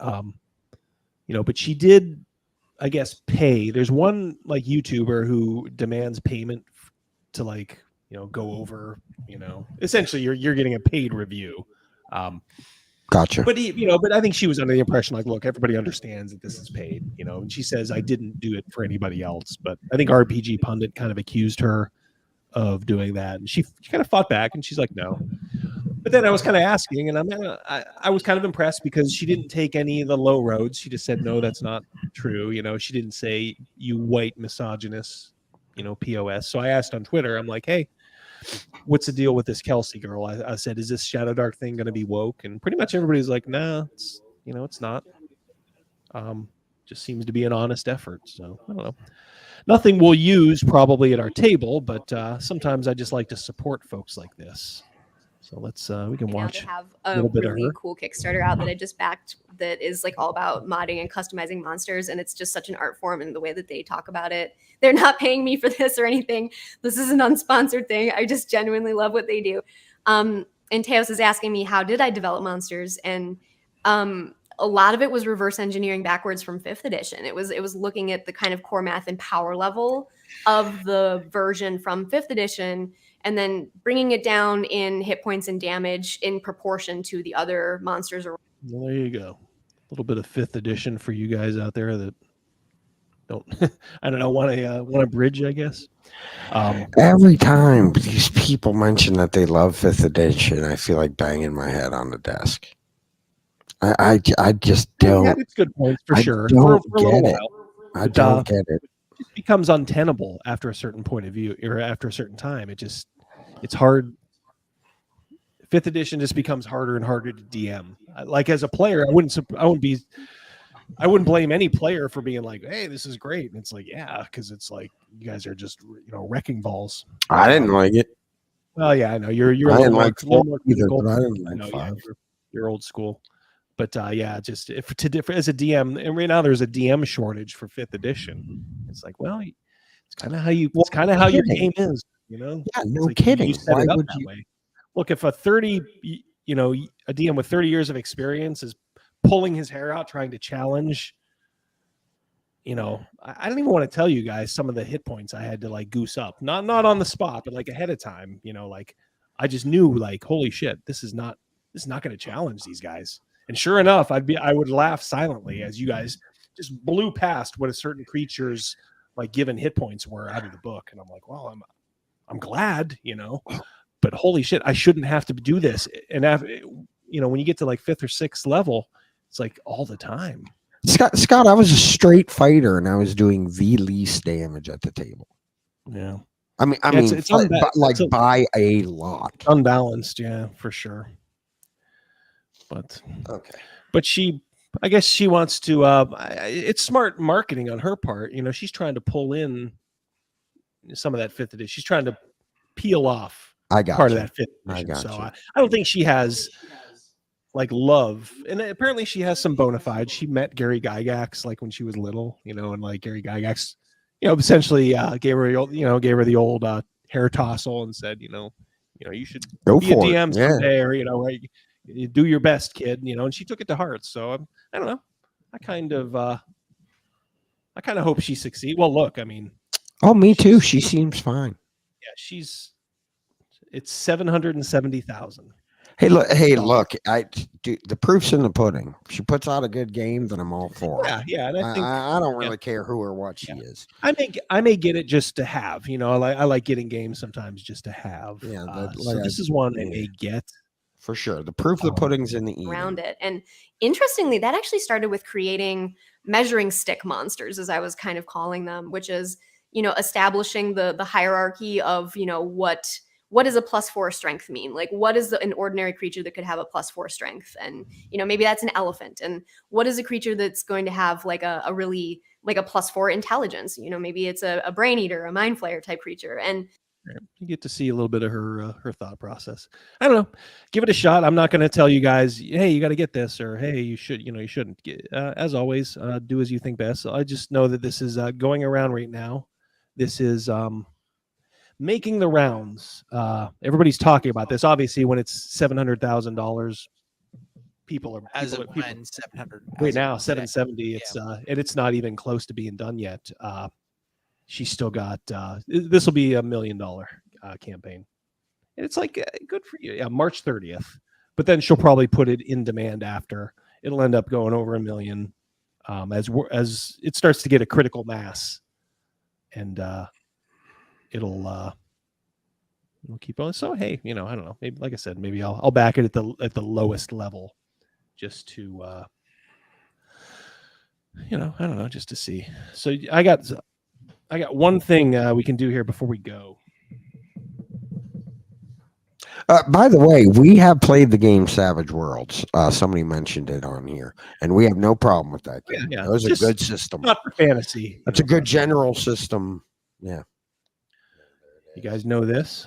But she did, I guess, pay. There's one like YouTuber who demands payment to go over. Essentially, you're getting a paid review. Gotcha. But but I think she was under the impression look, everybody understands that this is paid. And she says I didn't do it for anybody else. But I think RPG Pundit kind of accused her of doing that, and she kind of fought back, and she's like, no. But then I was kind of asking, and I was kind of impressed because she didn't take any of the low roads. She just said, no, that's not true. She didn't say, you white misogynist, POS. So I asked on Twitter, I'm like, hey, what's the deal with this Kelsey girl? I said, is this Shadow Dark thing going to be woke? And pretty much everybody's like, nah, it's not. Just seems to be an honest effort. So I don't know. Nothing we'll use probably at our table, but sometimes I just like to support folks like this. So let's we can watch. They have a a little bit of really her. cool Kickstarter out that I just backed that is all about modding and customizing monsters, and it's just such an art form, and the way that they talk about it. They're not paying me for this or anything. This is an unsponsored thing. I just genuinely love what they do. And Teos is asking me, how did I develop monsters? And a lot of it was reverse engineering backwards from 5th edition. It was looking at the kind of core math and power level of the version from 5th edition, and then bringing it down in hit points and damage in proportion to the other monsters. Well, there you go. A little bit of 5th edition for you guys out there that don't, I don't know, want a bridge, I guess. Every time these people mention that they love 5th edition, I feel like banging my head on the desk. I just don't. Yeah, it's good points for sure. Don't For a little get it. while. I don't get it. It becomes untenable after a certain point of view, or after a certain time. It's hard. 5th edition just becomes harder and harder to DM. Like as a player, I wouldn't be I wouldn't blame any player for being like, "Hey, this is great." And it's like, yeah, because it's like you guys are just wrecking balls. I didn't like it. Well, yeah, I know you're I a didn't little like more 4 either, critical. but I didn't like 5. You're old school. But yeah, just if to differ as a DM, and right now there's a DM shortage for 5th edition. It's like, well, it's kind of how you, it's kind of how your game is, Yeah, It's no like kidding. You set Why it up would that you? way. Look, if a 30, a DM with 30 years of experience is pulling his hair out trying to challenge, I don't even want to tell you guys some of the hit points I had to like goose up, not on the spot, but like ahead of time. Like I just knew, like, holy shit, this is not going to challenge these guys. And sure enough, I would laugh silently as you guys just blew past what a certain creature's like given hit points were out of the book, and I'm like, well, I'm glad, but holy shit, I shouldn't have to do this. And when you get to like 5th or 6th level, it's like all the time. Scott, I was a straight fighter and I was doing the least damage at the table. Yeah. I mean, it's by a lot. Unbalanced, yeah, for sure. But okay. But I guess she wants to, it's smart marketing on her part. She's trying to pull in some of that 5th edition. She's trying to peel off part of that 5th edition. So I don't think she has like love, and apparently she has some bona fides. She met Gary Gygax like when she was little, and like Gary Gygax, essentially gave her the old hair tossle and said, you should go be a for DM it. someday, or right, you do your best, kid. And she took it to heart. So I don't know. I kind of hope she succeeds. Well, look, I mean, oh, me too. She seems fine. Yeah, it's 770,000. Hey, look! The proof's in the pudding. If she puts out a good game, then I'm all for it. Yeah, and I think I don't really care who or what she is. I may get it just to have. I like getting games sometimes just to have. Yeah, so this is one I may get for sure. The proof of the pudding's in the eating. Around it, and interestingly, that actually started with creating measuring stick monsters, as I was kind of calling them, which is establishing the hierarchy of what does a +4 strength mean? Like, what is an ordinary creature that could have a +4 strength? And, maybe that's an elephant. And what is a creature that's going to have like a really like a +4 intelligence? Maybe it's a brain eater, a mind flayer type creature. And you get to see a little bit of her thought process. I don't know. Give it a shot. I'm not going to tell you guys, hey, you got to get this, or hey, you should, you shouldn't. As always, do as you think best. I just know that this is going around right now. This is making the rounds. Everybody's talking about this. Obviously, when it's $700,000, people are as of when 700 right now 770. It's and it's not even close to being done yet. She's still got. This will be $1 million campaign, and it's like good for you. Yeah, March 30th. But then she'll probably put it in demand after. It'll end up going over $1 million as it starts to get a critical mass, and it'll keep on. So hey, I don't know. Maybe, like I said, maybe I'll back it at the lowest level, just to I don't know, just to see. So I got one thing we can do here before we go. By the way, we have played the game Savage Worlds. Somebody mentioned it on here, and we have no problem with that game. Yeah, that was a good system. Not for fantasy. That's a good general system. Yeah. You guys know this?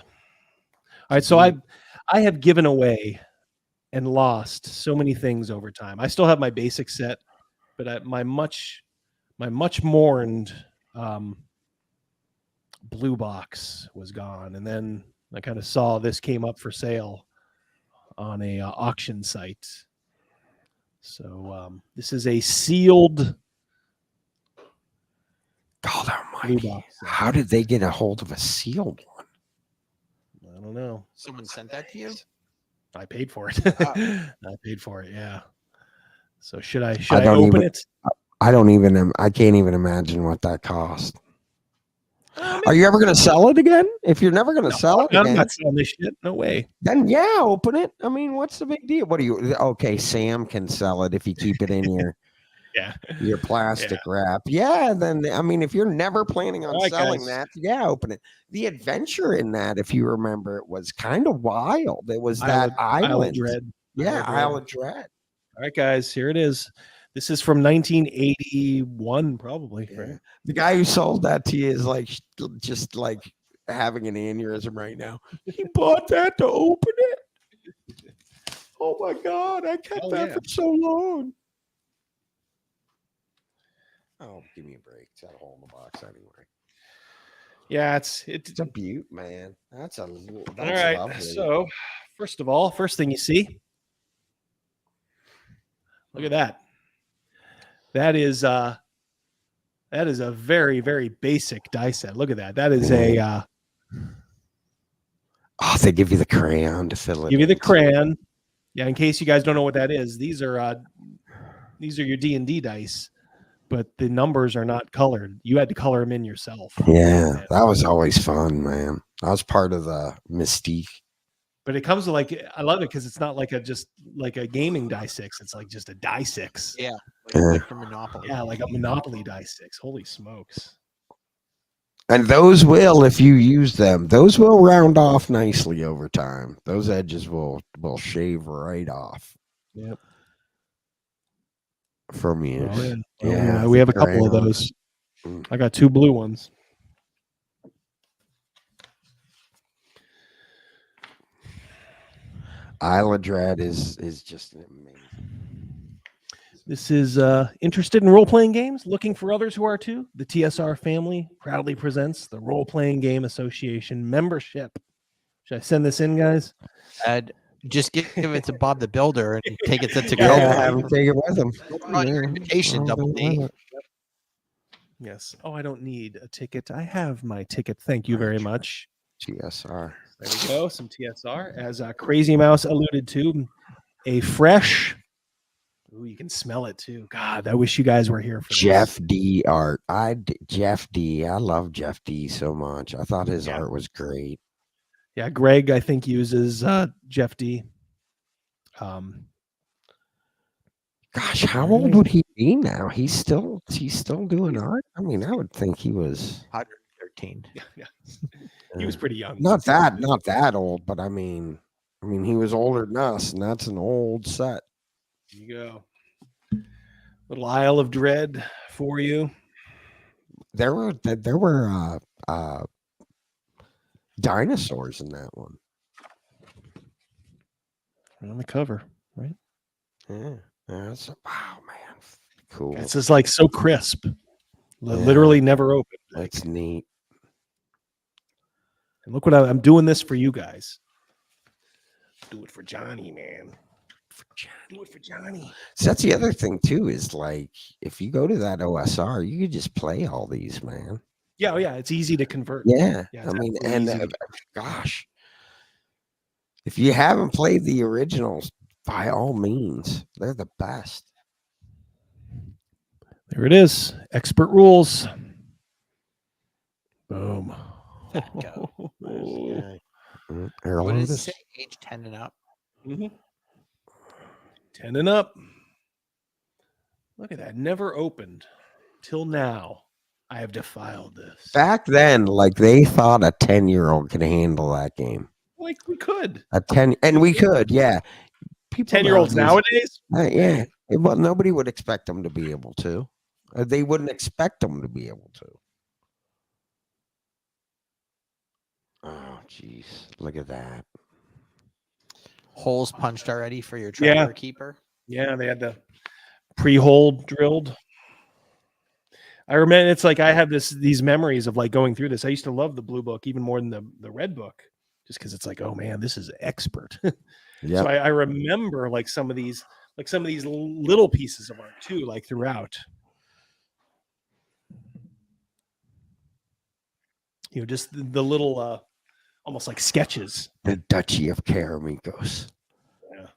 All right, so I have given away and lost so many things over time. I still have my basic set, but my much mourned BlueBox was gone, and then I kind of saw this came up for sale on a auction site. So this is a sealed. God almighty! How did they get a hold of a sealed one? I don't know. Someone sent that to you? I paid for it. I paid for it. Yeah. So should I open it? I can't even imagine what that cost. Are you ever going to sell it again? If you're never going to sell it again, I'm not selling this shit. No way. Then yeah, open it. I mean, what's the big deal? What do you? Okay, Sam can sell it if you keep it in your plastic wrap. Yeah, then I mean, if you're never planning on selling that, open it. The adventure in that, if you remember, it was kind of wild. It was that island. Isle of Dread. Yeah, Isle of Dread. All right, guys, here it is. This is from 1981, probably. Yeah. Right? The guy who sold that to you is like just like having an aneurysm right now. He bought that to open it. Oh my God, I kept that for so long. Oh, give me a break. It's got a hole in the box anyway. Yeah, it's a beaut, man. That's all right. lovely. So, first of all, first thing you see, look at that. That is a very, very basic die set. Look at that. That is a oh, they give you the crayon to fill it. Give you the crayon. Yeah, in case you guys don't know what that is, these are your D&D dice, but the numbers are not colored. You had to color them in yourself. Yeah, that was always fun, man. That was part of the mystique. But it comes to I love it because it's not just like a gaming die six. It's like just a die six. Yeah, like for Monopoly. Yeah, like a Monopoly die six. Holy smokes. And those will, if you use them, those will round off nicely over time. Those edges will shave right off. Yep. From you. Yeah, we have a couple of those. I got 2 blue ones. Isle of Dread is just amazing. This is interested in role-playing games, looking for others who are too. The TSR family proudly presents the Role-Playing Game Association membership. Should I send this in, guys? Just give it to Bob the Builder and take it to Yeah, have him take it with him. On your invitation, Double D. Yes. Oh, I don't need a ticket. I have my ticket. Thank you very much. TSR. There we go. Some TSR. As Crazymouse alluded to, a fresh... Ooh, you can smell it too. God, I wish you guys were here for Jeff D art. Jeff D. I love Jeff D so much. I thought his art was great. Yeah, Greg, I think, uses Jeff D. Gosh, how old would he be now? He's still doing art. I mean, I would think he was 113. Yeah. He was pretty young. Not that old, but I mean, he was older than us, and that's an old set. There you go. Little Isle of Dread for you. There were dinosaurs in that one. Right on the cover, right? Yeah. That's wow, man. Cool. It's just like so crisp. Literally never opened. That's neat. And look what I'm doing this for you guys. Do it for Johnny, man. Do it for Johnny. So that's the other thing too, is like if you go to that OSR, you could just play all these, man. Yeah, oh yeah, it's easy to convert. Yeah, I mean, and gosh, if you haven't played the originals, by all means, they're the best. There it is. Expert rules. Boom. Go. What What does it say? Age 10 and up. Mm-hmm. 10 and up. Look at that. Never opened. Till now, I have defiled this. Back then, like they thought a 10-year-old could handle that game. Like we could. And we could, yeah. People 10-year-olds nowadays? Yeah. Well, nobody would expect them to be able to. They wouldn't expect them to be able to. Oh, jeez. Look at that. Holes punched already for your trapper keeper. Yeah, they had the pre-hole drilled. I remember it's like I have these memories of like going through this. I used to love the blue book even more than the red book, just because it's like, oh man, this is expert. Yeah. So I remember like some of these little pieces of art too, like throughout. You know, just the little almost like sketches. The Duchy of Caramicos. Yeah.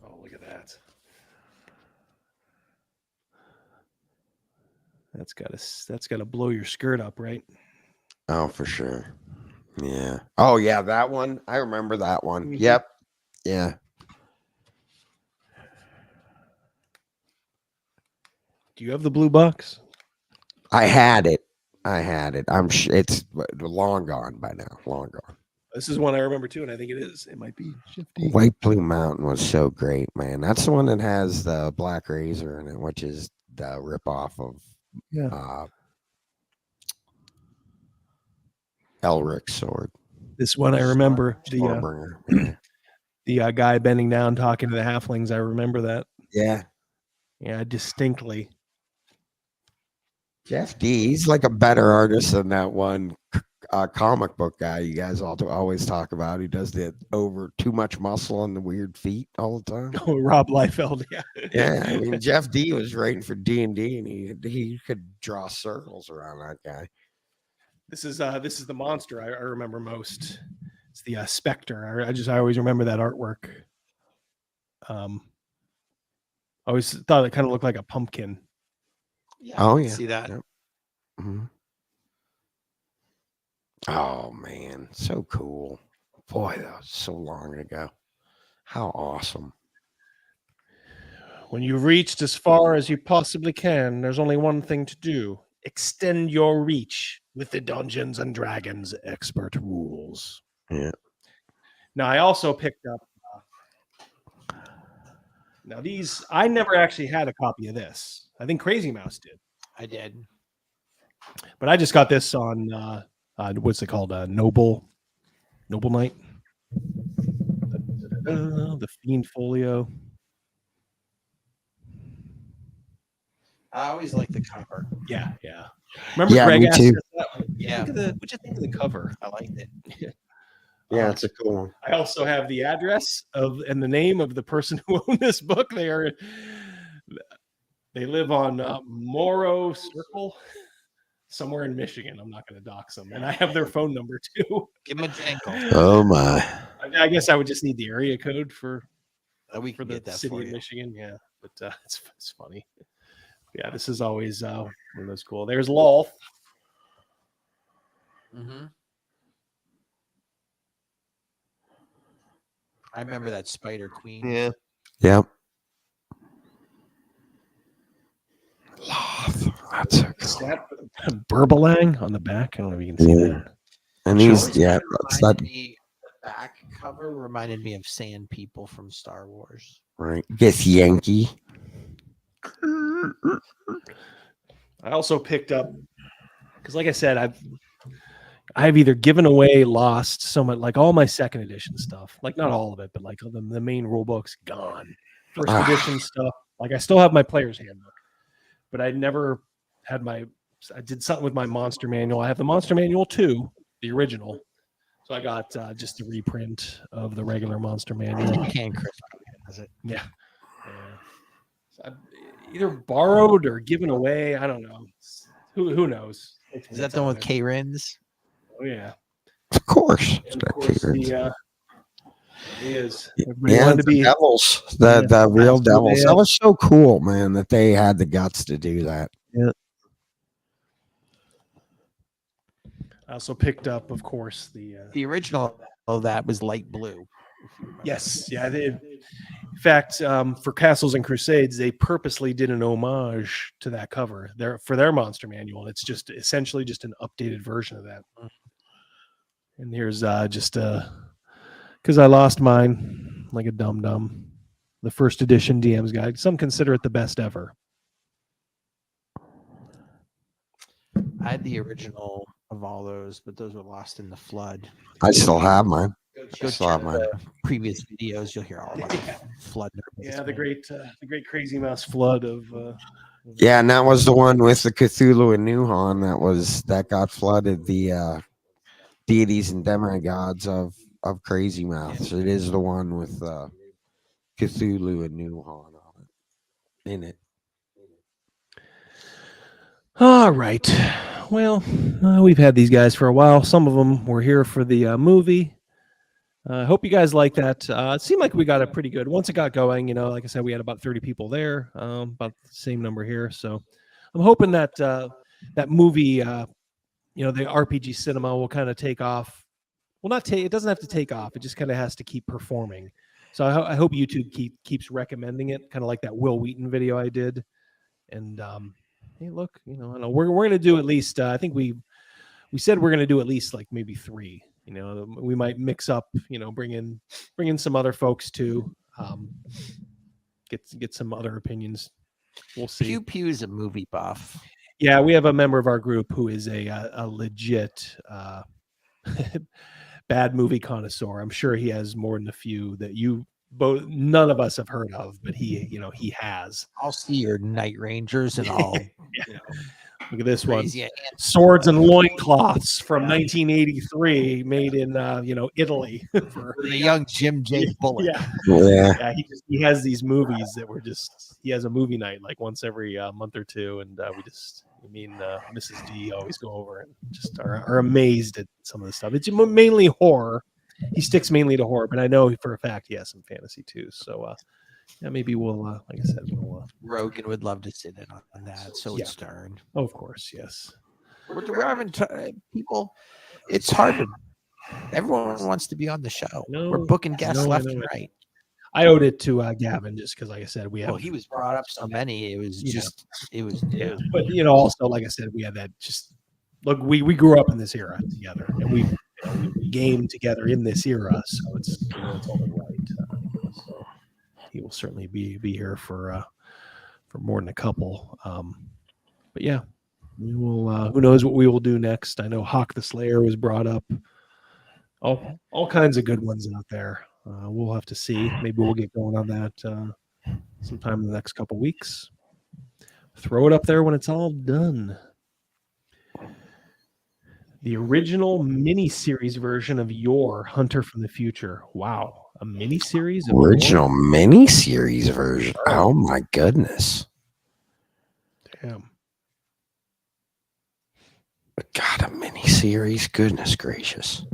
Oh, look at that. That's gotta blow your skirt up, right? Oh, for sure. Yeah. Oh, yeah, that one. I remember that one. Mm-hmm. Yep. Yeah. Do you have the blue box? I had it. I'm it's long gone by now. Long gone. This is one I remember too, and I think it is. It might be Shifty. White Blue Mountain was so great, man. That's the one that has the Black Razor in it, which is the ripoff of Elric's sword. This one I remember. Stormbringer. The guy bending down talking to the halflings. I remember that. Yeah. Yeah, distinctly. Jeff D, he's like a better artist than that one comic book guy you guys always talk about, who does the over too much muscle and the weird feet all the time. Oh, Rob Liefeld, yeah. Yeah, I mean, Jeff D was writing for D&D, and he could draw circles around that guy. This is the monster I remember most. It's the Spectre. I always remember that artwork. I always thought it kind of looked like a pumpkin. Yeah, oh I yeah, see that. Yep. Mm-hmm. Oh man, so cool. Boy, that was so long ago. How awesome. When you've reached as far as you possibly can, there's only one thing to do. Extend your reach with the Dungeons and Dragons expert rules. Yeah. Now, I also picked up... now, these... I never actually had a copy of this. I think Crazymouse did. I did. But I just got this on... what's it called? Noble Knight? The Fiend Folio. I always like the cover. Yeah. Remember Yeah, Greg me asked too. us that? Yeah. What'd you think of the cover? I liked it. Yeah, it's a cool one. I also have the address and the name of the person who owned this book. They live on Morrow Circle, somewhere in Michigan. I'm not going to dox them, and I have their phone number too. Give them a jankle. Oh my! I guess I would just need the area code for we can the get that city for of you. Michigan. Yeah, but it's funny. Yeah, this is always one of those cool. There's Lolth. Mm-hmm. I remember that Spider Queen. Yeah. Yep. That's so Is cool. that Burbalang on the back? I don't know if you can see that. And he's that's that The back cover reminded me of Sand People from Star Wars. right. This Yankee. I also picked up because, like I said, I've either given away, lost so much, like all my second edition stuff, like not all of it, but like the main rule book's gone. First edition stuff, like I still have my player's handbook, but I never had I did something with my monster manual. I have the monster manual too, the original. So I got just the reprint of the regular monster manual. Can Chris has it? Yeah. So I either borrowed or given away. I don't know. Who knows? Is that the one with K-Rins? Oh yeah. Of course. And of course, he is. Yeah, the devils, the real devils. That was so cool, man, that they had the guts to do that. Yeah. I also picked up, of course, the original of that was light blue. Yes, yeah. In fact, for Castles and Crusades, they purposely did an homage to that cover for their monster manual. It's just essentially just an updated version of that. And here's just because I lost mine like a dum-dum. The first edition DM's Guide. Some consider it the best ever. I had the original of all those, but those were lost in the flood. I still have mine. Go Still have mine. Previous videos, you'll hear all about flood. Yeah, the great Crazymouse flood of. Yeah, and that was the one with the Cthulhu and Nuhan that got flooded. The deities and demigods of Crazymouse. Yeah. It is the one with Cthulhu and Nuhan in it. All right. Well, we've had these guys for a while. Some of them were here for the movie. I hope you guys like that. It seemed like we got it pretty good. Once it got going, like I said, we had about 30 people there, about the same number here. So I'm hoping that that movie, the RPG cinema will kind of take off. Well, it doesn't have to take off. It just kind of has to keep performing. So I hope YouTube keeps recommending it, kind of like that Will Wheaton video I did. And hey, look, I know we're going to do at least. I think we said we're going to do at least like maybe 3. You know, we might mix up. You know, bring in some other folks too. Get some other opinions. We'll see. Pew Pew's a movie buff. Yeah, we have a member of our group who is a legit bad movie connoisseur. I'm sure he has more than a few that none of us have heard of, but he has. I'll see your Night Rangers and all. Yeah. Look at this one. Crazy. Swords and loincloths from 1983, made in Italy. For the young Jim J. Bullock. Yeah. He has these movies that he has a movie night like once every month or two, and Mrs. D always go over and just are amazed at some of the stuff. It's mainly horror. He sticks mainly to horror, but I know for a fact he has some fantasy too. So maybe we'll, like I said, Rogan would love to sit in on that. So it's Stern. Oh, of course, yes. We're having people. It's hard. Everyone wants to be on the show. We're booking guests left and right. I owed it to Gavin just because, like I said, he was brought up so many. It was But also, like I said, we had that. Just look, we grew up in this era together, and we gamed together in this era, so it's only right. So he will certainly be here for more than a couple. But yeah, we will. Who knows what we will do next? I know Hawk the Slayer was brought up. All kinds of good ones out there. We'll have to see. Maybe we'll get going on that sometime in the next couple weeks. Throw it up there when it's all done. The original mini-series version of Your Hunter from the Future. Wow. A mini-series? Original mini-series version. Oh my goodness. Damn. God, a mini-series? Goodness gracious.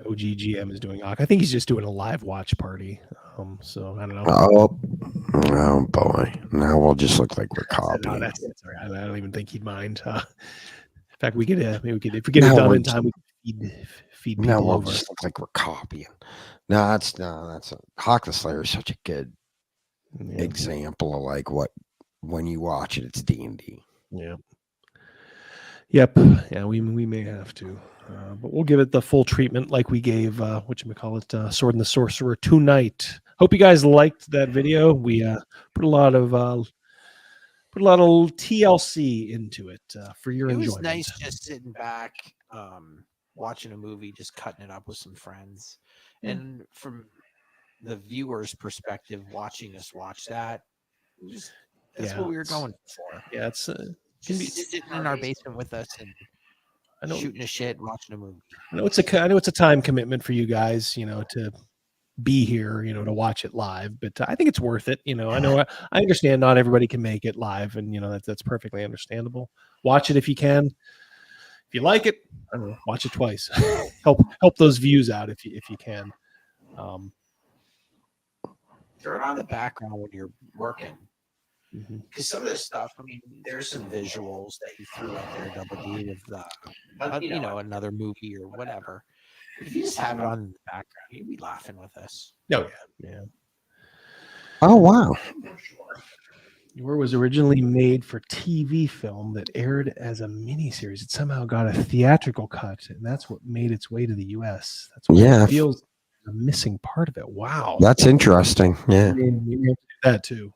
OGGM is doing. I think he's just doing a live watch party. So I don't know. Oh boy! Now we'll just look like we're copying. No, that's all right. I don't even think he'd mind. In fact, we could maybe we could if we get it done in time. We could feed people now we'll over. just look like we're copying. That's Hawk the Slayer is such a good example of like what when you watch it, it's D&D. Yeah. Yep. Yeah, we may have to. But we'll give it the full treatment like we gave Sword and the Sorcerer tonight. Hope you guys liked that video. We put a lot of TLC into it for your enjoyment. It was nice just sitting back, watching a movie, just cutting it up with some friends. And from the viewer's perspective, watching us watch that, that's what we were going for. Yeah, it's just sitting in our basement with us and shooting a shit, watching a movie. I know it's a time commitment for you guys, to be here, to watch it live, but I think it's worth it. I know I understand not everybody can make it live, and that's perfectly understandable. Watch it if you can. If you like it, I don't know, watch it twice. help those views out if you can. Turn on the background when you're working. Because some of this stuff, there's some visuals that you threw out there, Double D, of another movie or whatever. If you just have it on in the background, you'd be laughing with us. Oh yeah. Oh wow. Your was originally made for TV film that aired as a miniseries. It somehow got a theatrical cut, and that's what made its way to the U.S. That's what it feels a missing part of it. Wow, that's interesting. Yeah, that too.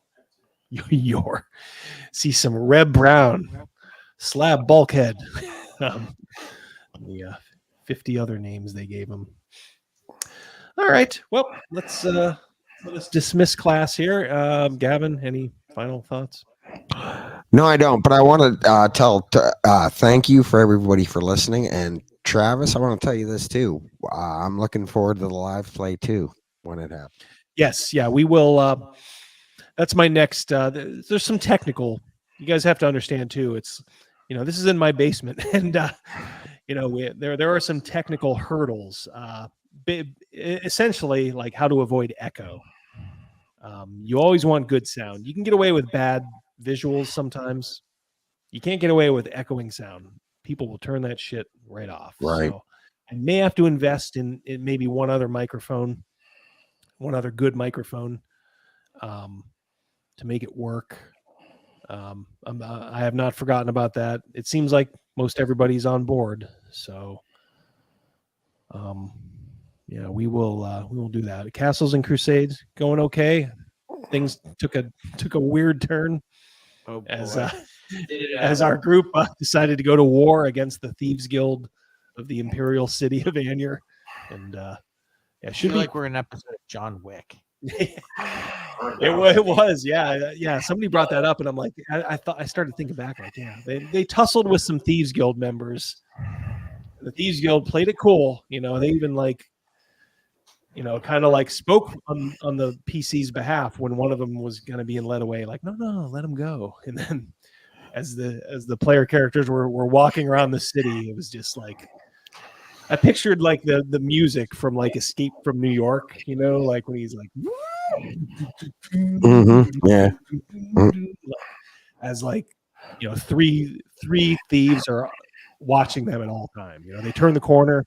See some Reb Brown, Slab Bulkhead, the 50 other names they gave him. All right, well, let's dismiss class here. Gavin, any final thoughts? No, I don't. But I want to thank you for everybody for listening. And Travis, I want to tell you this too. I'm looking forward to the live play too when it happens. Yes, yeah, we will. That's my next. There's some technical. You guys have to understand too. It's this is in my basement, and there are some technical hurdles. Essentially, like how to avoid echo. You always want good sound. You can get away with bad visuals sometimes. You can't get away with echoing sound. People will turn that shit right off. Right. So I may have to invest in maybe one other microphone, one other good microphone, to make it work. I have not forgotten about that. It seems like most everybody's on board. So, yeah, we will do that. Castles and Crusades going okay. Things took a weird turn as our group decided to go to war against the Thieves Guild of the Imperial City of Anyer, and yeah, I feel like we're in an episode of John Wick. It was, yeah. Somebody brought that up, and I'm like, I started thinking back, like, yeah, they tussled with some Thieves Guild members. The Thieves Guild played it cool, you know. They even kind of like spoke on the PC's behalf when one of them was going to be led away, like, no, let him go. And then as the player characters were walking around the city, it was just like, I pictured like the music from like Escape from New York, you know, like when he's like, yeah, as like, you know, three thieves are watching them at all time. You know, they turn the corner,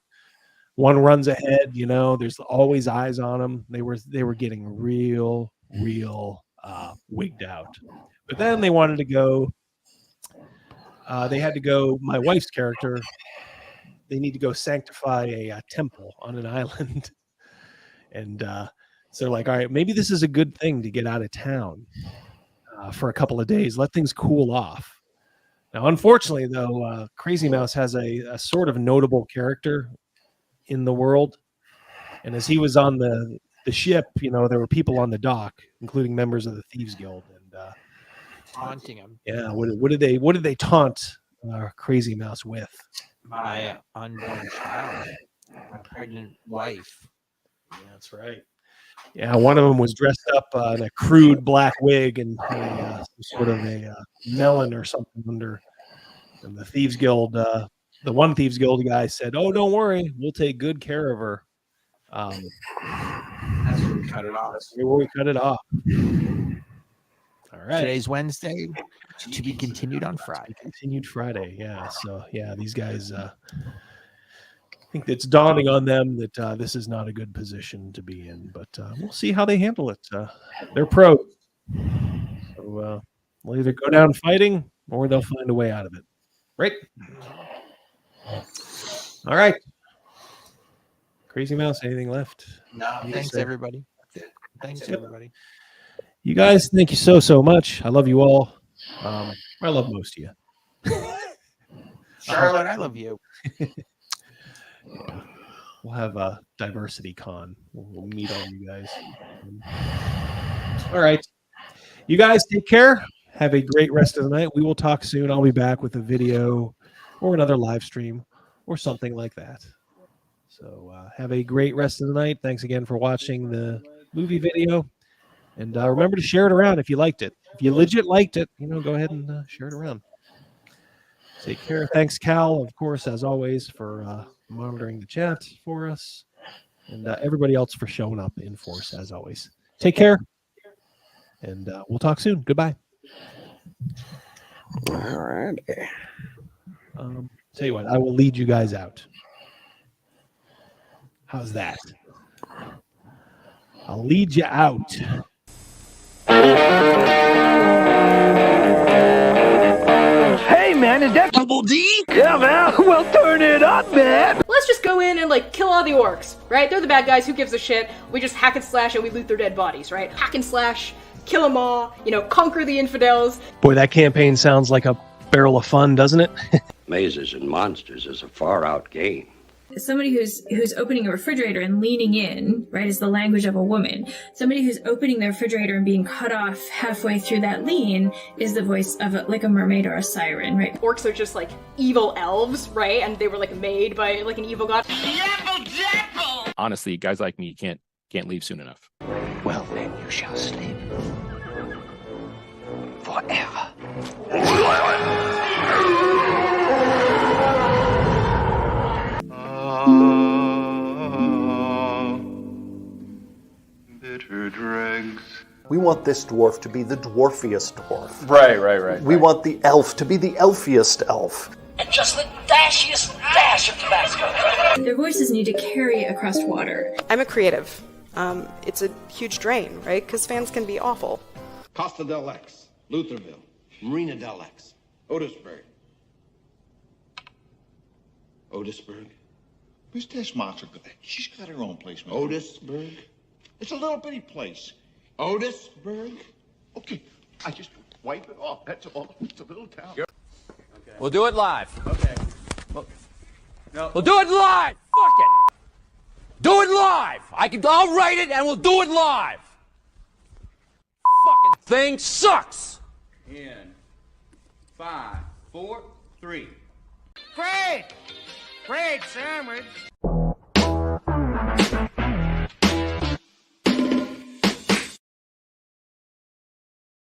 one runs ahead. You know, there's always eyes on them. They were getting real wigged out. But then they wanted to go. They had to go. My wife's character. They need to go sanctify a temple on an island, and so like, all right, maybe this is a good thing to get out of town for a couple of days, let things cool off. Now, unfortunately, though, Crazymouse has a sort of notable character in the world, and as he was on the ship, you know, there were people on the dock, including members of the Thieves Guild, and taunting him. Yeah, what did they taunt Crazymouse with? My unborn child, my pregnant wife. Yeah, that's right. Yeah, one of them was dressed up in a crude black wig and some sort of a melon or something under. And the Thieves Guild, the one Thieves Guild guy said, "Oh, don't worry, we'll take good care of her." That's where we cut it off. That's where we cut it off. All right. Today's Wednesday, to be continued on Friday. Continued Friday, yeah. So yeah, these guys. I think it's dawning on them that this is not a good position to be in, but we'll see how they handle it. They're pros, so we'll either go down fighting or they'll find a way out of it. Right? All right. Crazymouse, anything left? No, thanks everybody. Thanks everybody. You guys, thank you so much. I love you all. I love most of you. Charlotte, I love you. Yeah. We'll have a diversity con. We'll meet all you guys. All right. You guys take care. Have a great rest of the night. We will talk soon. I'll be back with a video or another live stream or something like that. So have a great rest of the night. Thanks again for watching the movie video. And remember to share it around if you liked it. If you legit liked it, you know, go ahead and share it around. Take care. Thanks, Cal, of course, as always, for monitoring the chat for us. And everybody else for showing up in force, as always. Take care. And we'll talk soon. Goodbye. All right. Tell you what, I will lead you guys out. How's that? I'll lead you out. Hey, man, is that Double D? Yeah, man. Well, turn it up, man. Let's just go in and, like, kill all the orcs, right? They're the bad guys. Who gives a shit? We just hack and slash and we loot their dead bodies, right? Hack and slash, kill them all, you know, conquer the infidels. Boy, that campaign sounds like a barrel of fun, doesn't it? Mazes and monsters is a far-out game. Somebody who's opening a refrigerator and leaning in, right, is the language of a woman. Somebody who's opening the refrigerator and being cut off halfway through that lean is the voice of like a mermaid or a siren, right? Orcs are just like evil elves, right? And they were like made by like an evil god. Honestly, guys like me can't leave soon enough. Well, then you shall sleep forever. Bitter dregs. We want this dwarf to be the dwarfiest dwarf. Right. We want the elf to be the elfiest elf. And just the dashiest dash of Tabasco. Their voices need to carry across water. I'm a creative. It's a huge drain, right? Because fans can be awful. Costa del X, Lutherville, Marina del X, Otisbury. Otisburg. Where's this monster? She's got her own place, man. Otisburg. It's a little bitty place. Otisburg. Okay, I just wipe it off. That's all. It's a little town. We'll do it live. Okay. We'll do it live. Fuck it. Do it live. I'll write it and we'll do it live. Fucking thing sucks. In 5, 4, 3. Great sandwich.